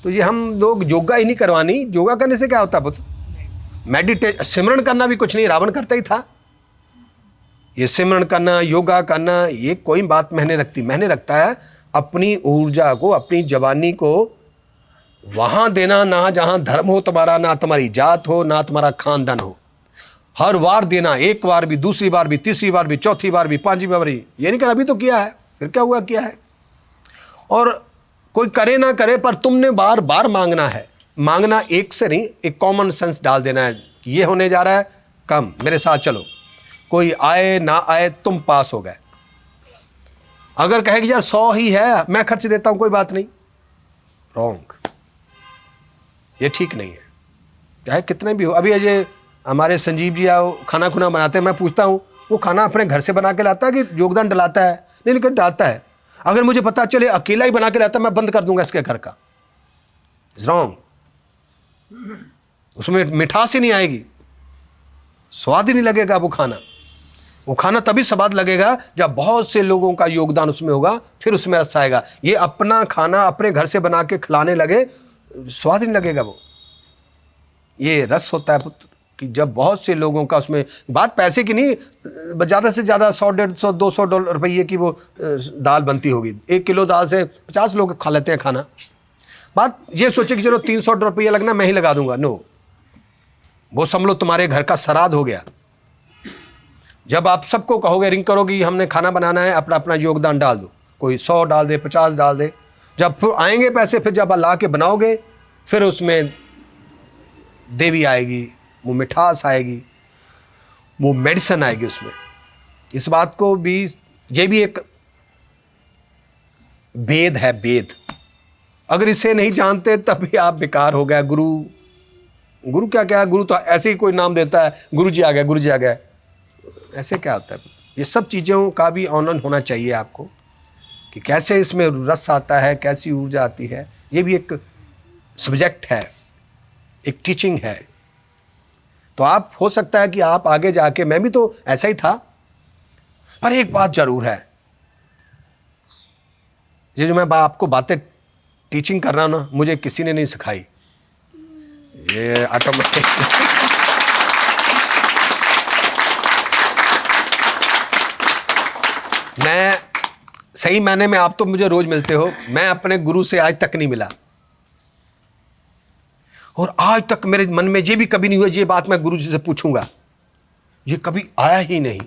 तो ये हम लोग योगा ही नहीं करवानी। योगा करने से क्या होता है पुत्र? सिमरन करना भी कुछ नहीं, रावण करता ही था। ये सिमरन करना, योगा करना, ये कोई बात मैंने रखता है अपनी ऊर्जा को, अपनी जवानी को वहां देना, ना जहां धर्म हो तुम्हारा, ना तुम्हारी जात हो, ना तुम्हारा खानदान हो। हर बार देना, एक बार भी, दूसरी बार भी, तीसरी बार भी, चौथी बार भी, पांचवी बार भी। ये नहीं कर अभी तो किया है, फिर क्या हुआ, किया है। और कोई करे ना करे, पर तुमने बार बार मांगना है। मांगना एक से नहीं, एक कॉमन सेंस डाल देना है, ये होने जा रहा है, कम मेरे साथ चलो। कोई आए ना आए, तुम पास हो गए। अगर कहे कि यार 100 ही है, मैं खर्च देता हूं, कोई बात नहीं, रॉन्ग। ये ठीक नहीं है, चाहे कितने भी हो। अभी ये हमारे संजीव जी आओ, खाना खुना बनाते हैं, मैं पूछता हूँ वो खाना अपने घर से बना के लाता है कि योगदान डलाता है? नहीं, लेकिन डालता है। अगर मुझे पता चले अकेला ही बना के लाता, मैं बंद कर दूंगा इसके घर का। It's wrong. उसमें मिठास ही नहीं आएगी, स्वाद ही नहीं लगेगा वो खाना। वो खाना तभी स्वाद लगेगा जब बहुत से लोगों का योगदान उसमें होगा, फिर उसमें रस आएगा। ये अपना खाना अपने घर से बना के खिलाने लगे, स्वाद नहीं लगेगा वो। ये रस होता है पुत्र कि जब बहुत से लोगों का उसमें, बात पैसे की नहीं, ज़्यादा से ज़्यादा 100, 150, 200 रुपये की वो दाल बनती होगी। 1 किलो दाल से 50 लोग खा लेते हैं खाना। बात ये सोचे कि चलो 300 रुपया लगना, मैं ही लगा दूंगा। नो, वो समझ लो तुम्हारे घर का श्राद्ध हो गया। जब आप सबको कहोगे, रिंग करोगे, हमने खाना बनाना है, अपना अपना योगदान डाल दो। कोई 100 डाल दे, 50 डाल दे। जब फिर आएंगे पैसे, फिर जब ला के बनाओगे, फिर उसमें देवी आएगी, वो मिठास आएगी, वो मेडिसिन आएगी उसमें। इस बात को भी, ये भी एक वेद है, वेद। अगर इसे नहीं जानते तभी आप बेकार हो गया। गुरु क्या क्या, गुरु तो ऐसे ही कोई नाम देता है, गुरु जी आ गया, गुरु जी आ गया। ऐसे क्या होता है? ये सब चीज़ों का भी ऑनर होना चाहिए आपको कि कैसे इसमें रस आता है, कैसी ऊर्जा आती है। ये भी एक सब्जेक्ट है, एक टीचिंग है। तो आप, हो सकता है कि आप आगे जाके, मैं भी तो ऐसा ही था, पर एक बात जरूर है, ये जो मैं आपको बातें टीचिंग कर रहा हूं ना, मुझे किसी ने नहीं सिखाई। ये ऑटोमेटिक मैं सही मायने में, आप तो मुझे रोज मिलते हो, मैं अपने गुरु से आज तक नहीं मिला। और आज तक मेरे मन में ये भी कभी नहीं हुआ ये बात मैं गुरु जी से पूछूंगा, ये कभी आया ही नहीं।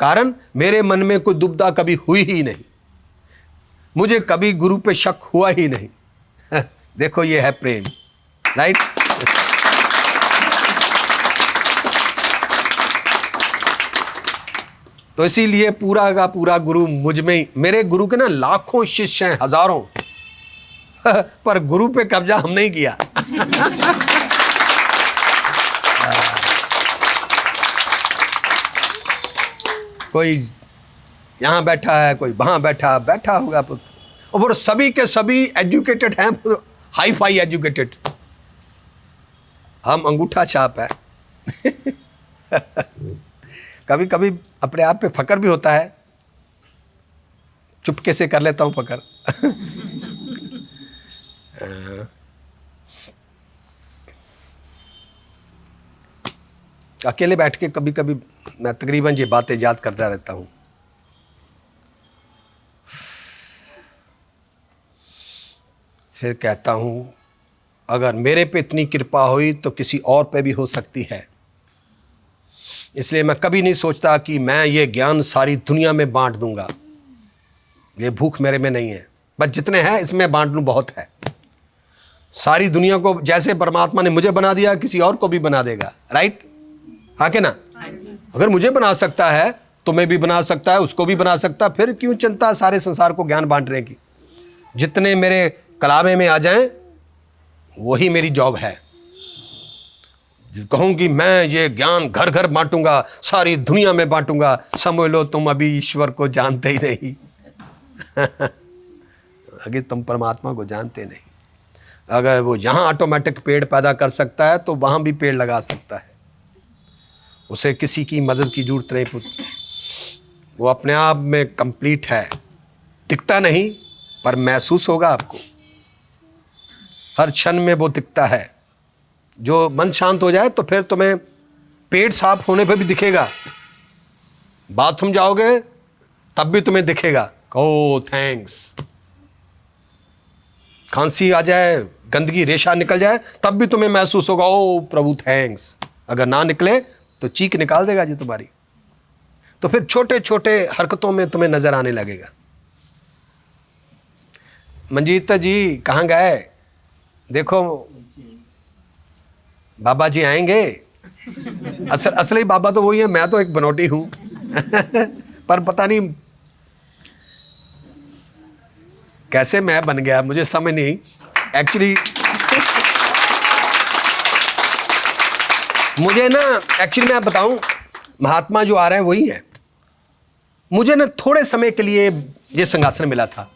कारण मेरे मन में कोई दुविधा कभी हुई ही नहीं, मुझे कभी गुरु पे शक हुआ ही नहीं। देखो ये है प्रेम, राइट। तो इसीलिए पूरा का पूरा गुरु मुझ में ही। मेरे गुरु के ना लाखों शिष्य हैं, हजारों, पर गुरु पे कब्जा हम नहीं किया। कोई यहां बैठा है, कोई वहां बैठा होगा पुत्र। और वो सभी के सभी एजुकेटेड हैं, हाई फाई एजुकेटेड। हम अंगूठा छाप है। कभी कभी अपने आप पे फकर भी होता है, चुपके से कर लेता हूं फकर। अकेले बैठ के कभी कभी मैं तकरीबन ये बातें याद करता रहता हूं। फिर कहता हूं, अगर मेरे पे इतनी कृपा हुई तो किसी और पे भी हो सकती है। इसलिए मैं कभी नहीं सोचता कि मैं ये ज्ञान सारी दुनिया में बांट दूंगा। ये भूख मेरे में नहीं है, बस जितने हैं इसमें बांट लूं बहुत है। सारी दुनिया को जैसे परमात्मा ने मुझे बना दिया, किसी और को भी बना देगा, राइट? हाँ के ना? अगर मुझे बना सकता है तो मैं भी बना सकता है, उसको भी बना सकता। फिर क्यों चिंता सारे संसार को ज्ञान बांटने की? जितने मेरे कलामे में आ जाएं वही मेरी जॉब है। कहूं कि मैं ये ज्ञान घर घर बांटूंगा, सारी दुनिया में बांटूंगा, समझ लो तुम अभी ईश्वर को जानते ही नहीं। अगर तुम परमात्मा को जानते नहीं। अगर वो यहाँ ऑटोमेटिक पेड़ पैदा कर सकता है तो वहां भी पेड़ लगा सकता है। उसे किसी की मदद की जरूरत नहीं पुत्र। वो अपने आप में कंप्लीट है। दिखता नहीं पर महसूस होगा आपको, हर क्षण में वो दिखता है। जो मन शांत हो जाए तो फिर तुम्हें पेट साफ होने पे भी दिखेगा, बाथरूम जाओगे तब भी तुम्हें दिखेगा, ओ थैंक्स। खांसी आ जाए, गंदगी रेशा निकल जाए, तब भी तुम्हें महसूस होगा, ओ प्रभु थैंक्स। अगर ना निकले तो चीख निकाल देगा जी तुम्हारी। तो फिर छोटे छोटे हरकतों में तुम्हें नजर आने लगेगा। मंजीत जी कहाँ गए? देखो बाबा जी आएंगे। असली बाबा तो वही है, मैं तो एक बनौटी हूं। पर पता नहीं कैसे मैं बन गया, मुझे समझ नहीं एक्चुअली। मुझे ना एक्चुअली मैं बताऊं, महात्मा जो आ रहे हैं वही है। मुझे ना थोड़े समय के लिए ये सिंहासन मिला था,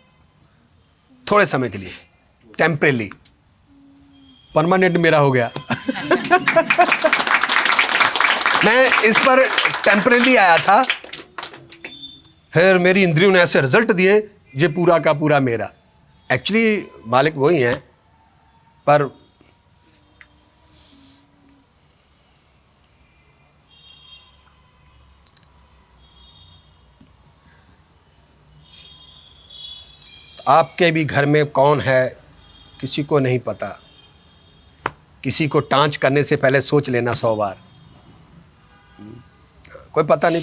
थोड़े समय के लिए, टेम्परेरी। परमानेंट मेरा हो गया। मैं इस पर टेम्परेरी आया था, फिर मेरी इंद्रियों ने ऐसे रिजल्ट दिए, ये पूरा का पूरा मेरा। एक्चुअली मालिक वही हैं, पर आपके भी घर में कौन है किसी को नहीं पता। किसी को टांच करने से पहले सोच लेना 100 बार। कोई पता नहीं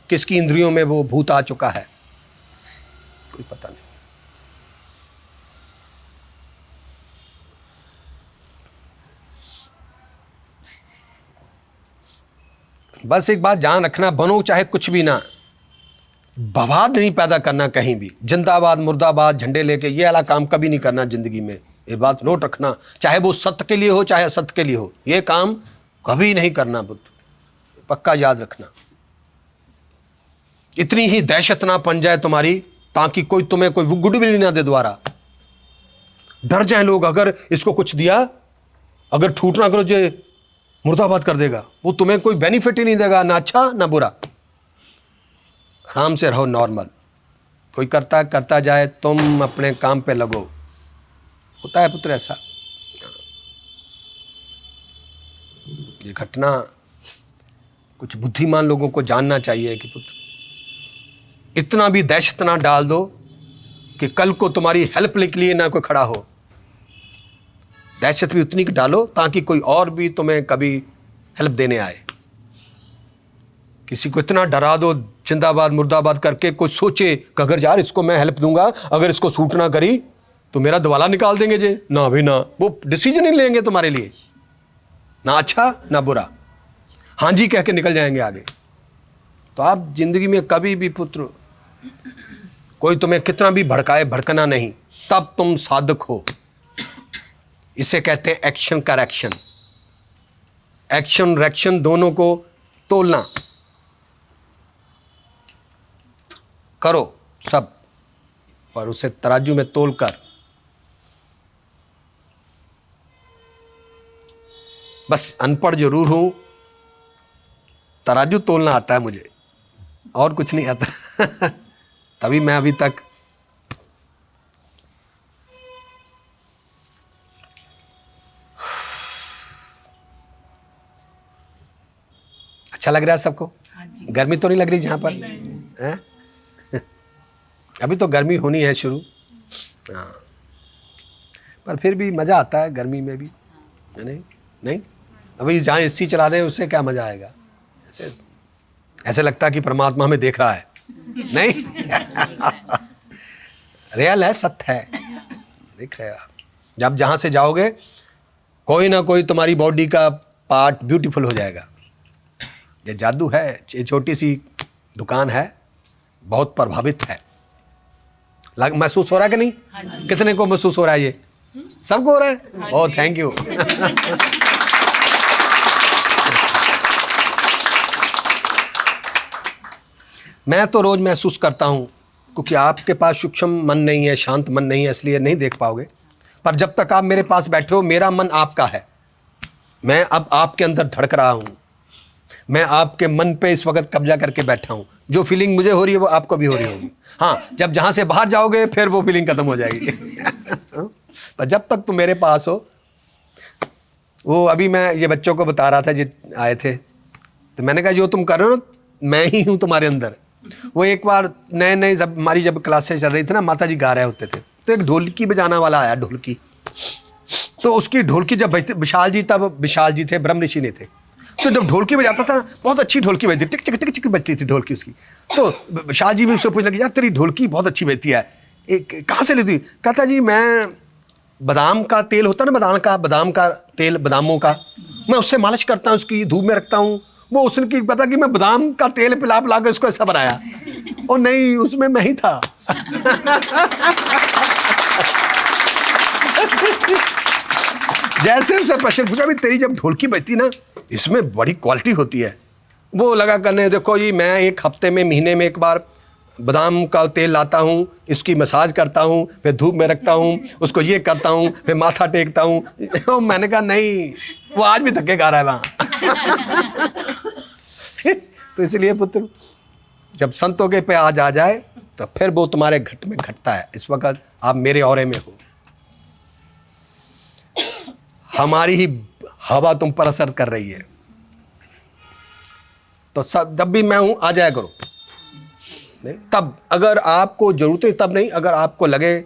किसकी इंद्रियों में वो भूत आ चुका है, कोई पता नहीं। बस एक बात जान रखना, बनो चाहे कुछ भी ना, बवाद नहीं पैदा करना कहीं भी। जिंदाबाद मुर्दाबाद झंडे लेके ये वाला काम कभी नहीं करना जिंदगी में। ये बात नोट रखना, चाहे वो सत्य के लिए हो चाहे असत्य के लिए हो, ये काम कभी नहीं करना पुत्र, पक्का याद रखना। इतनी ही दहशत ना बन जाए तुम्हारी ताकि कोई तुम्हें कोई गुडविल ना दे द्वारा। डर जाए लोग, अगर इसको कुछ दिया, अगर ठूट ना करो जो मुर्दाबाद कर देगा, वो तुम्हें कोई बेनिफिट ही नहीं देगा, ना अच्छा ना बुरा। आराम से रहो, नॉर्मल। कोई करता जाए, तुम अपने काम पे लगो। होता है पुत्र ऐसा। ये घटना कुछ बुद्धिमान लोगों को जानना चाहिए कि पुत्र इतना भी दहशत ना डाल दो कि कल को तुम्हारी हेल्प के लिए ना कोई खड़ा हो। दहशत भी उतनी की डालो ताकि कोई और भी तुम्हें कभी हेल्प देने आए। किसी को इतना डरा दो जिंदाबाद मुर्दाबाद करके, कोई सोचे कि अगर यार इसको मैं हेल्प दूंगा, अगर इसको सूट ना करी तो मेरा दवाला निकाल देंगे जे। ना भी ना, वो डिसीजन ही लेंगे तुम्हारे लिए, ना अच्छा ना बुरा, हाँ जी कह के निकल जाएंगे आगे। तो आप जिंदगी में कभी भी पुत्र कोई तुम्हें कितना भी भड़काए, भड़कना नहीं, तब तुम साधक हो। इसे कहते हैं एक्शन करेक्शन। एक्शन रिएक्शन दोनों को तोलना करो सब, पर उसे तराजू में तोलकर। बस अनपढ़ जरूर हूं, तराजू तोलना आता है मुझे, और कुछ नहीं आता। तभी मैं अभी तक अच्छा लग रहा है सबको। हाँ जी। गर्मी तो नहीं लग रही जहां पर हैं? अभी तो गर्मी होनी है शुरू, हाँ, पर फिर भी मज़ा आता है गर्मी में भी, है नहीं? नहीं, अभी जहाँ एसी चला रहे हैं उससे क्या मज़ा आएगा? ऐसे लगता है कि परमात्मा हमें देख रहा है। नहीं। रियल है, सत्य है, देख रहे हो आप। जब जहाँ से जाओगे कोई ना कोई तुम्हारी बॉडी का पार्ट ब्यूटीफुल हो जाएगा। ये जादू है। ये छोटी सी दुकान है, बहुत प्रभावित है। महसूस हो रहा है कि नहीं? हाँ जी। कितने को महसूस हो रहा है? ये सबको हो रहा है। Oh thank you. मैं तो रोज महसूस करता हूं, क्योंकि आपके पास सूक्ष्म मन नहीं है, शांत मन नहीं है, इसलिए नहीं देख पाओगे। पर जब तक आप मेरे पास बैठे हो, मेरा मन आपका है। मैं अब आपके अंदर धड़क रहा हूं, मैं आपके मन पे इस वक्त कब्जा करके बैठा हूं। जो फीलिंग मुझे हो रही है वो आपको भी हो रही होगी। हाँ, जब जहां से बाहर जाओगे फिर वो फीलिंग खत्म हो जाएगी। पर जब तक तुम मेरे पास हो, वो अभी मैं ये बच्चों को बता रहा था जो आए थे, तो मैंने कहा जो तुम कर रहे हो मैं ही हूं तुम्हारे अंदर। वो एक बार नए नए जब हमारी जब क्लासें चल रही थी ना, माता जी गा रहे होते थे, तो एक ढोलकी बजाना वाला आया, ढोलकी। तो उसकी ढोलकी जब बजती, विशाल जी तब विशाल जी थे, ब्रह्म ऋषि नहीं थे, तो जब ढोलकी बजाता था ना, बहुत अच्छी ढोलकी बजती, टिक टिक टिक टिक बजती थी ढोलकी उसकी। तो विशाल जी भी उससे पूछने लगे, यार तेरी ढोलकी बहुत अच्छी बजती है, एक कहाँ से लेती? कहता जी मैं बादाम का तेल होता है ना, बादाम का तेल, बादामों का, मैं उससे मालिश करता हूँ, उसकी धूप में रखता हूँ। वो उसने की पता कि मैं बादाम का तेल पिला पिला कर उसको ऐसा बनाया। ओ नहीं, उसमें मैं ही था। जैसे उससे प्रश्न पूछा, भी तेरी जब ढोलकी बजती ना, इसमें बड़ी क्वालिटी होती है। वो लगा करने, देखो जी मैं एक हफ्ते में, महीने में एक बार बादाम का तेल लाता हूँ, इसकी मसाज करता हूँ, फिर धूप में रखता हूँ, उसको ये करता हूँ, फिर माथा टेकता हूँ। मैंने कहा नहीं, वो आज भी धक्के गा रहा है वहाँ। तो इसलिए पुत्र, जब संतों के पे आज आ जाए तो फिर वो तुम्हारे घट में घटता है। इस वक्त आप मेरे औरे में हो, हमारी ही हवा तुम पर असर कर रही है। तो सब जब भी मैं हूं आ जाया करो। नहीं तब, अगर आपको जरूरत है तब नहीं, अगर आपको लगे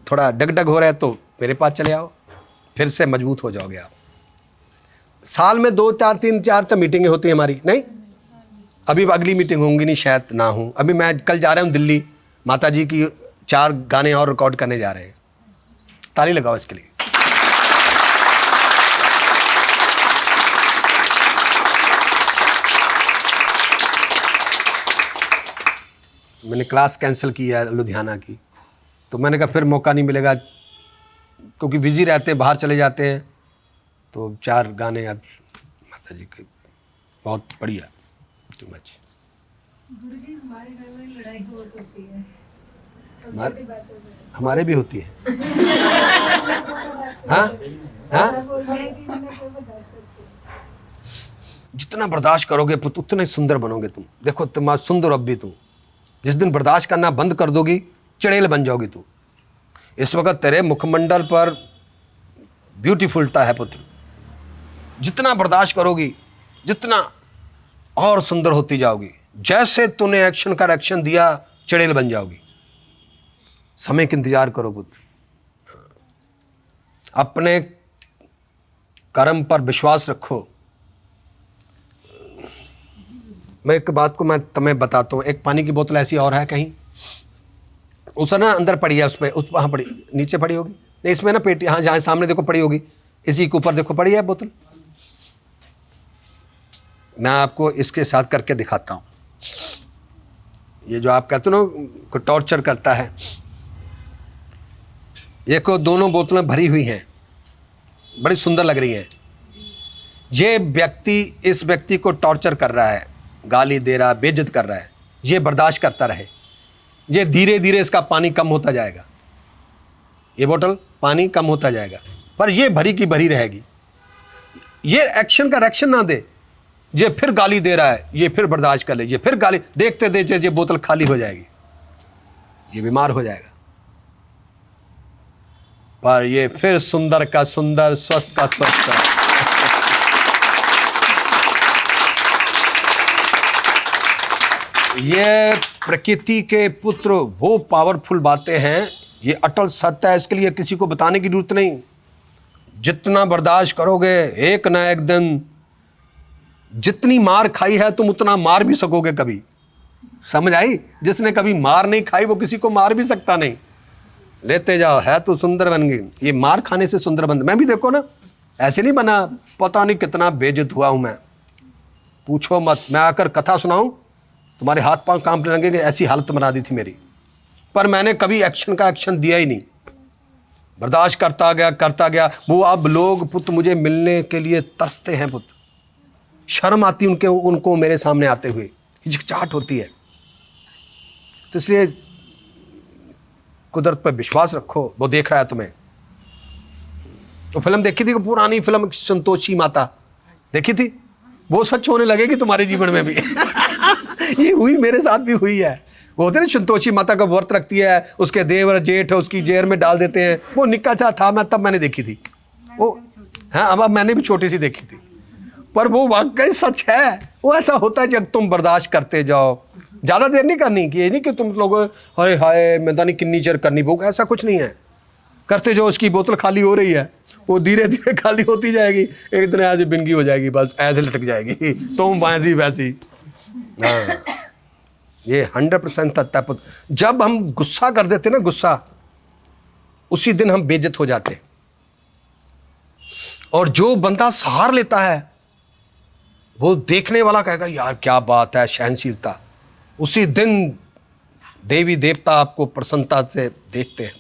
थोड़ा डगडग हो रहा है तो मेरे पास चले आओ, फिर से मजबूत हो जाओगे आप। साल में 2 4 3 4 तो मीटिंगें होती हैं हमारी, नहीं अभी अगली मीटिंग होंगी नहीं, शायद ना हो। अभी मैं कल जा रहा हूं दिल्ली, माता जी की 4 गाने और रिकॉर्ड करने जा रहे हैं। ताली लगाओ इसके लिए। मैंने क्लास कैंसिल की है लुधियाना की, तो मैंने कहा फिर मौका नहीं मिलेगा, क्योंकि बिजी रहते हैं, बाहर चले जाते हैं। तो 4 गाने अब माता जी के बहुत बढ़िया, टू मच। गुरुजी हमारे घर में लड़ाई बहुत होती है, हमारे भी होती है। हाँ हाँ, जितना बर्दाश्त करोगे पुत्र उतने सुंदर बनोगे तुम। देखो तुम आज सुंदर, अब भी तुम जिस दिन बर्दाश्त करना बंद कर दोगी, चड़ेल बन जाओगी तू। इस वक्त तेरे मुखमंडल पर ब्यूटीफुलता है पुत्र। जितना बर्दाश्त करोगी, जितना और सुंदर होती जाओगी। जैसे तूने एक्शन का रिएक्शन दिया, चड़ेल बन जाओगी। समय का इंतजार करो पुत्र, अपने कर्म पर विश्वास रखो। मैं एक बात को मैं तुम्हें बताता हूँ, एक पानी की बोतल ऐसी और है कहीं, उस ना अंदर पड़ी है, उस पर उस वहाँ पड़ी, नीचे पड़ी होगी, नहीं इसमें ना पेटी, हाँ जहाँ सामने देखो पड़ी होगी, इसी के ऊपर देखो पड़ी है बोतल। मैं आपको इसके साथ करके दिखाता हूँ। ये जो आप कहते हो ना को टॉर्चर करता है, ये को दोनों बोतलें भरी हुई हैं, बड़ी सुंदर लग रही हैं। ये व्यक्ति इस व्यक्ति को टॉर्चर कर रहा है, गाली दे रहा है, बेइज्जत कर रहा है। ये बर्दाश्त करता रहे, ये धीरे धीरे इसका पानी कम होता जाएगा, ये बोतल पानी कम होता जाएगा, पर ये भरी की भरी रहेगी। ये एक्शन का रिएक्शन ना दे, ये फिर गाली दे रहा है, ये फिर बर्दाश्त कर ले, ये फिर गाली, देखते देखते ये बोतल खाली हो जाएगी, ये बीमार हो जाएगा। पर ये फिर सुंदर का सुंदर, स्वस्थ का स्वस्थ। ये प्रकृति के पुत्र वो पावरफुल बातें हैं, ये अटल सत्य है, इसके लिए किसी को बताने की जरूरत नहीं। जितना बर्दाश्त करोगे, एक ना एक दिन, जितनी मार खाई है तुम उतना मार भी सकोगे कभी। समझ आई? जिसने कभी मार नहीं खाई वो किसी को मार भी सकता नहीं। लेते जाओ, है तो सुंदर बन गई। ये मार खाने से सुंदर बन, मैं भी देखो ना ऐसे नहीं बना, पता नहीं कितना बेइज्जत हुआ हूं मैं, पूछो मत। मैं आकर कथा सुनाऊं तुम्हारे हाथ पांव कांपने लगेंगे, ऐसी हालत बना दी थी मेरी। पर मैंने कभी एक्शन का एक्शन दिया ही नहीं, बर्दाश्त करता गया। वो अब लोग पुत्र मुझे मिलने के लिए तरसते हैं पुत्र, शर्म आती उनको मेरे सामने आते हुए, हिचकिचाहट होती है। तो इसलिए कुदरत पर विश्वास रखो, वो देख रहा है तुम्हें। तो फिल्म देखी थी, पुरानी फिल्म संतोषी माता देखी थी, वो सच होने लगेगी तुम्हारे जीवन में भी। ये हुई, मेरे साथ भी हुई है। वो होते ना संतोषी माता का व्रत रखती है, उसके देवर जेठ उसकी जेर में डाल देते हैं। वो निक्का सा था मैं तब मैंने देखी थी वो। हाँ, अब मैंने भी छोटी सी देखी थी, पर वो वाकई सच है। वो ऐसा होता है जब तुम बर्दाश्त करते जाओ, ज़्यादा देर नहीं करनी, कि ये नहीं कि तुम लोग अरे हाय मैं नहीं किन्नी चेर करनी, वो ऐसा कुछ नहीं है। करते जो उसकी बोतल खाली हो रही है, वो धीरे धीरे खाली होती जाएगी, एक दिन ऐसे बिंगी हो जाएगी, बस ऐसे लटक जाएगी, तुम वैसी वैसी। हाँ, ये 100% सत्य पुत्र। जब हम गुस्सा कर देते ना, गुस्सा, उसी दिन हम बेइज्जत हो जाते। और जो बंदा सहार लेता है, वो देखने वाला कहेगा यार क्या बात है, सहनशीलता। उसी दिन देवी देवता आपको प्रसन्नता से देखते हैं,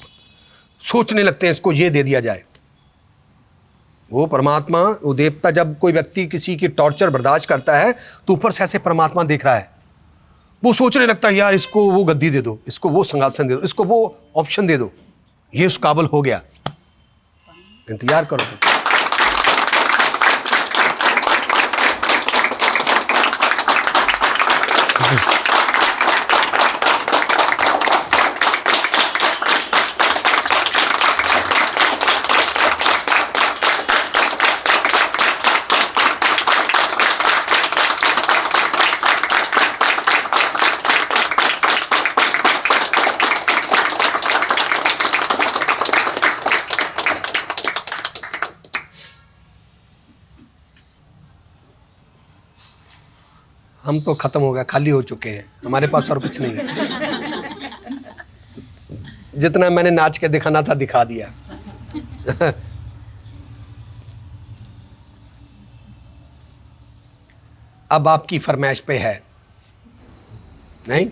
सोचने लगते हैं इसको ये दे दिया जाए। वो परमात्मा, वो देवता, जब कोई व्यक्ति किसी की टॉर्चर बर्दाश्त करता है तो ऊपर से ऐसे परमात्मा देख रहा है, वो सोचने लगता है यार इसको वो गद्दी दे दो, इसको वो सिंहासन दे दो, इसको वो ऑप्शन दे दो, ये उस काबिल हो गया। इंतजार करो। हम तो खत्म हो गया, खाली हो चुके हैं, हमारे पास और कुछ नहीं है। जितना मैंने नाच के दिखाना था दिखा दिया। अब आपकी फरमाइश पे है, नहीं?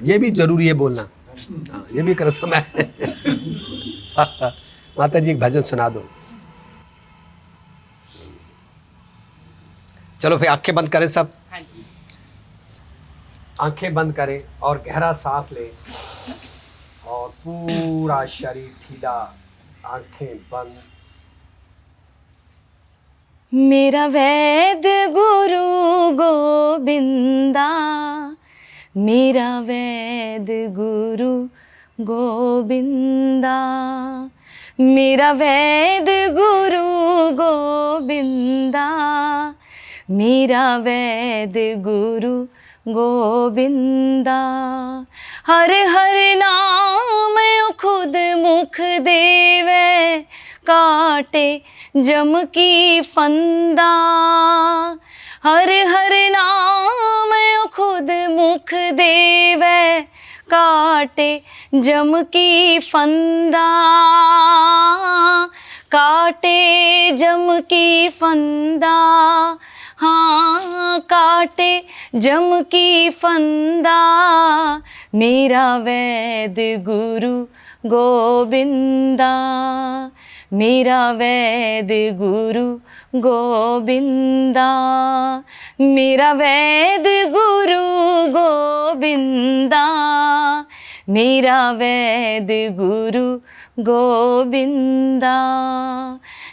ये भी जरूरी है बोलना। ये भी कर समय। माता जी एक भजन सुना दो। चलो फिर आंखें बंद करें सब। हाँ जी। आंखें बंद करें और गहरा सांस लें और पूरा शरीर ढीला, आंखें बंद। मेरा वैद गुरु गोविंदा, मेरा वैद गुरु गोविंदा, मेरा वैद गुरु गोविंदा, मेरा वैद गुरु गोविंदा। हर हर नाम खुद मुख देवे, काटे जम की फंदा। हर हर नाम खुद मुख देवे, काटे जम की फंदा। काटे जम की फंदा, हाँ काटे जम की फंदा। मेरा वैद गुरु गोविंदा, मेरा वैद गुरु गोविंदा, मेरा वैद गुरु गोविंदा, मेरा वैद गुरु गोविंदा।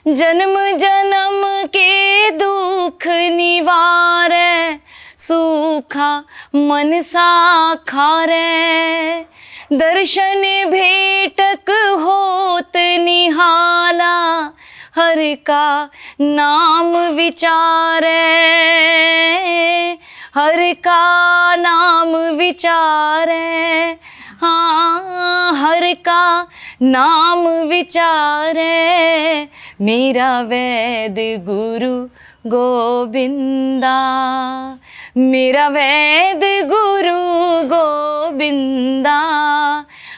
जन्म जन्म के दुख निवारे, सूखा मन साखारे। दर्शन भेटक होत निहाला, हर का नाम विचारे। हर का नाम विचारे, हाँ हर का नाम विचारे। मेरा वैद गुरु गोविंदा, मेरा वैद गुरु गोविंदा,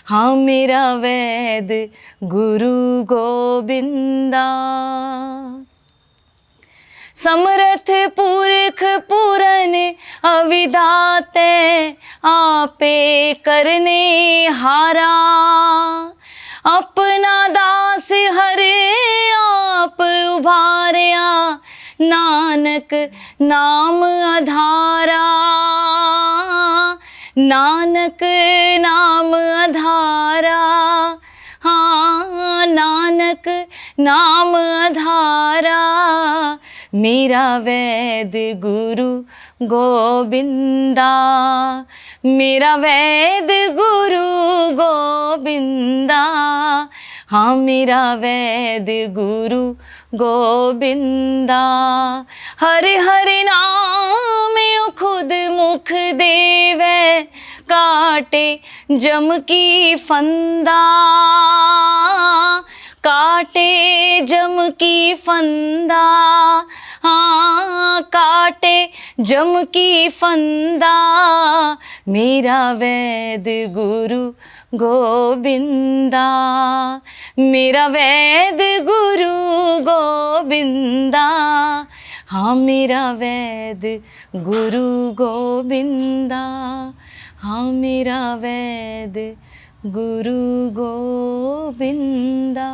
हाँ मेरा वैद गुरु गोविंदा। समर्थ पुरख पूरन अविदाते, आपे करने हारा। अपना दास हरे आप उभारिया, नानक नाम आधारा। नानक नाम आधारा, हाँ नानक नाम आधारा, मेरा वैद गुरु गोविंदा, मेरा वैद गुरु गोविंदा, हाँ मेरा वैद गुरु गोविंदा। हरे हरे नाम यो खुद मुख देवे, काटे जम की फंदा, काटे जम की फंदा, हाँ काटे जम की फंदा, मेरा वैद गुरु गोविंदा, मेरा वैद गुरु गोविंदा, हाँ मेरा वैद गुरु गोविंदा, हाँ मेरा वैद गुरु गोविंदा।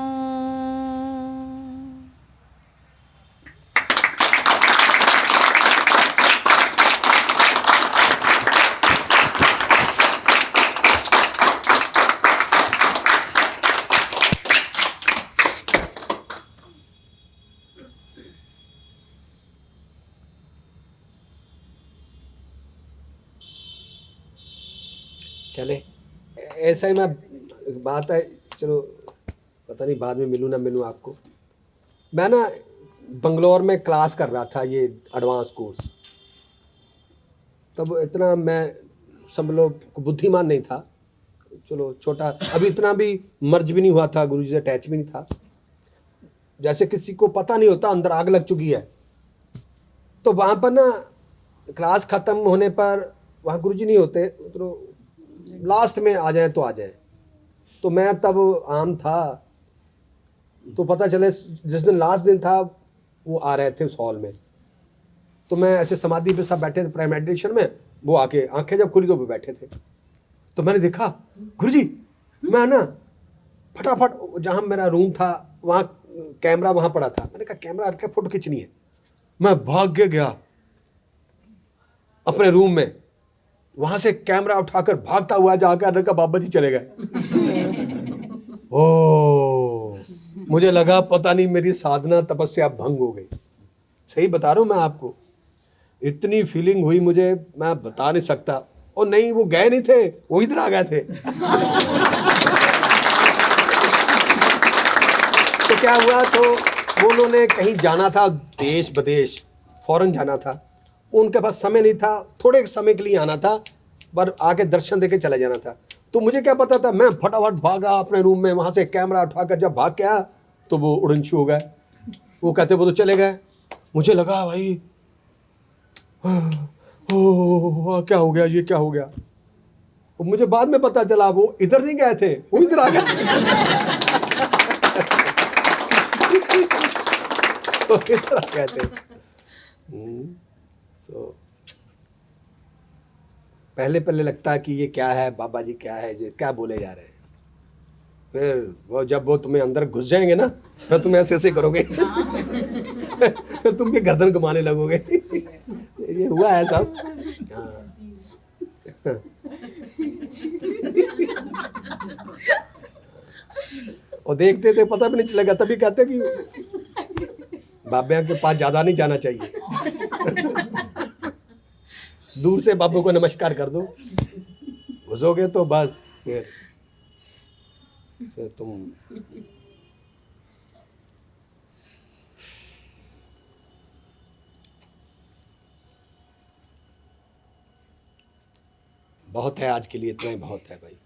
चले, ऐसा ही मैं बात है, चलो पता नहीं बाद में मिलूँ ना मिलूँ आपको। मैं ना बंगलौर में क्लास कर रहा था, ये एडवांस कोर्स। तब इतना मैं समझ लो बुद्धिमान नहीं था, चलो छोटा, अभी इतना भी मर्ज भी नहीं हुआ था, गुरुजी से अटैच भी नहीं था। जैसे किसी को पता नहीं होता अंदर आग लग चुकी है। तो वहाँ पर ना क्लास ख़त्म होने पर वहाँ गुरुजी नहीं होते, तो लास्ट में आ जाए तो आ जाए। तो मैं तब आम था, तो पता चले जिस दिन लास्ट दिन था वो आ रहे थे उस हॉल में। तो मैं ऐसे समाधि पे सब बैठे थे प्राइम मेडिटेशन में, वो आके आंखें जब खुली तो वो बैठे थे। तो मैंने देखा गुरुजी, मैं ना फटाफट जहाँ मेरा रूम था वहाँ कैमरा वहाँ पड़ा था, मैंने कहा कैमरा रखा फोटो खींचनी है। मैं भाग के गया अपने रूम में, वहां से कैमरा उठाकर भागता हुआ जाकर देखा बाबा जी चले गए। ओ, मुझे लगा पता नहीं मेरी साधना तपस्या भंग हो गई। सही बता रहा हूं मैं आपको, इतनी फीलिंग हुई मुझे, मैं बता नहीं सकता। और नहीं, वो गए नहीं थे, वो इधर आ गए थे। तो क्या हुआ, तो वो उन्होंने कहीं जाना था, देश विदेश फॉरेन जाना था, उनके पास समय नहीं था, थोड़े समय के लिए आना था, पर आके दर्शन देके चला जाना था। तो मुझे क्या पता था, मैं फटाफट भागा अपने रूम में, वहां से कैमरा उठाकर जब भाग के आया तो वो उड़नछू हो गए। वो कहते वो तो चले गए। मुझे लगा भाई ओ क्या हो गया, ये क्या हो गया। तो मुझे बाद में पता चला वो इधर नहीं गए थे, वो इधर आ गए। तो इधर आ गए थे। So, पहले लगता है कि ये क्या है, बाबा जी क्या है, ये क्या बोले जा रहे हैं। फिर वो जब वो तुम्हें अंदर घुस जाएंगे ना, फिर तुम ऐसे ऐसे करोगे। फिर तुम भी गर्दन घुमाने लगोगे। ये हुआ है सब। और देखते थे पता भी नहीं चलेगा, तभी कहते कि बाबा के पास ज्यादा नहीं जाना चाहिए। दूर से बाबू को नमस्कार कर दो, घुसोगे तो बस फिर तुम बहुत है आज के लिए, इतना ही बहुत है भाई।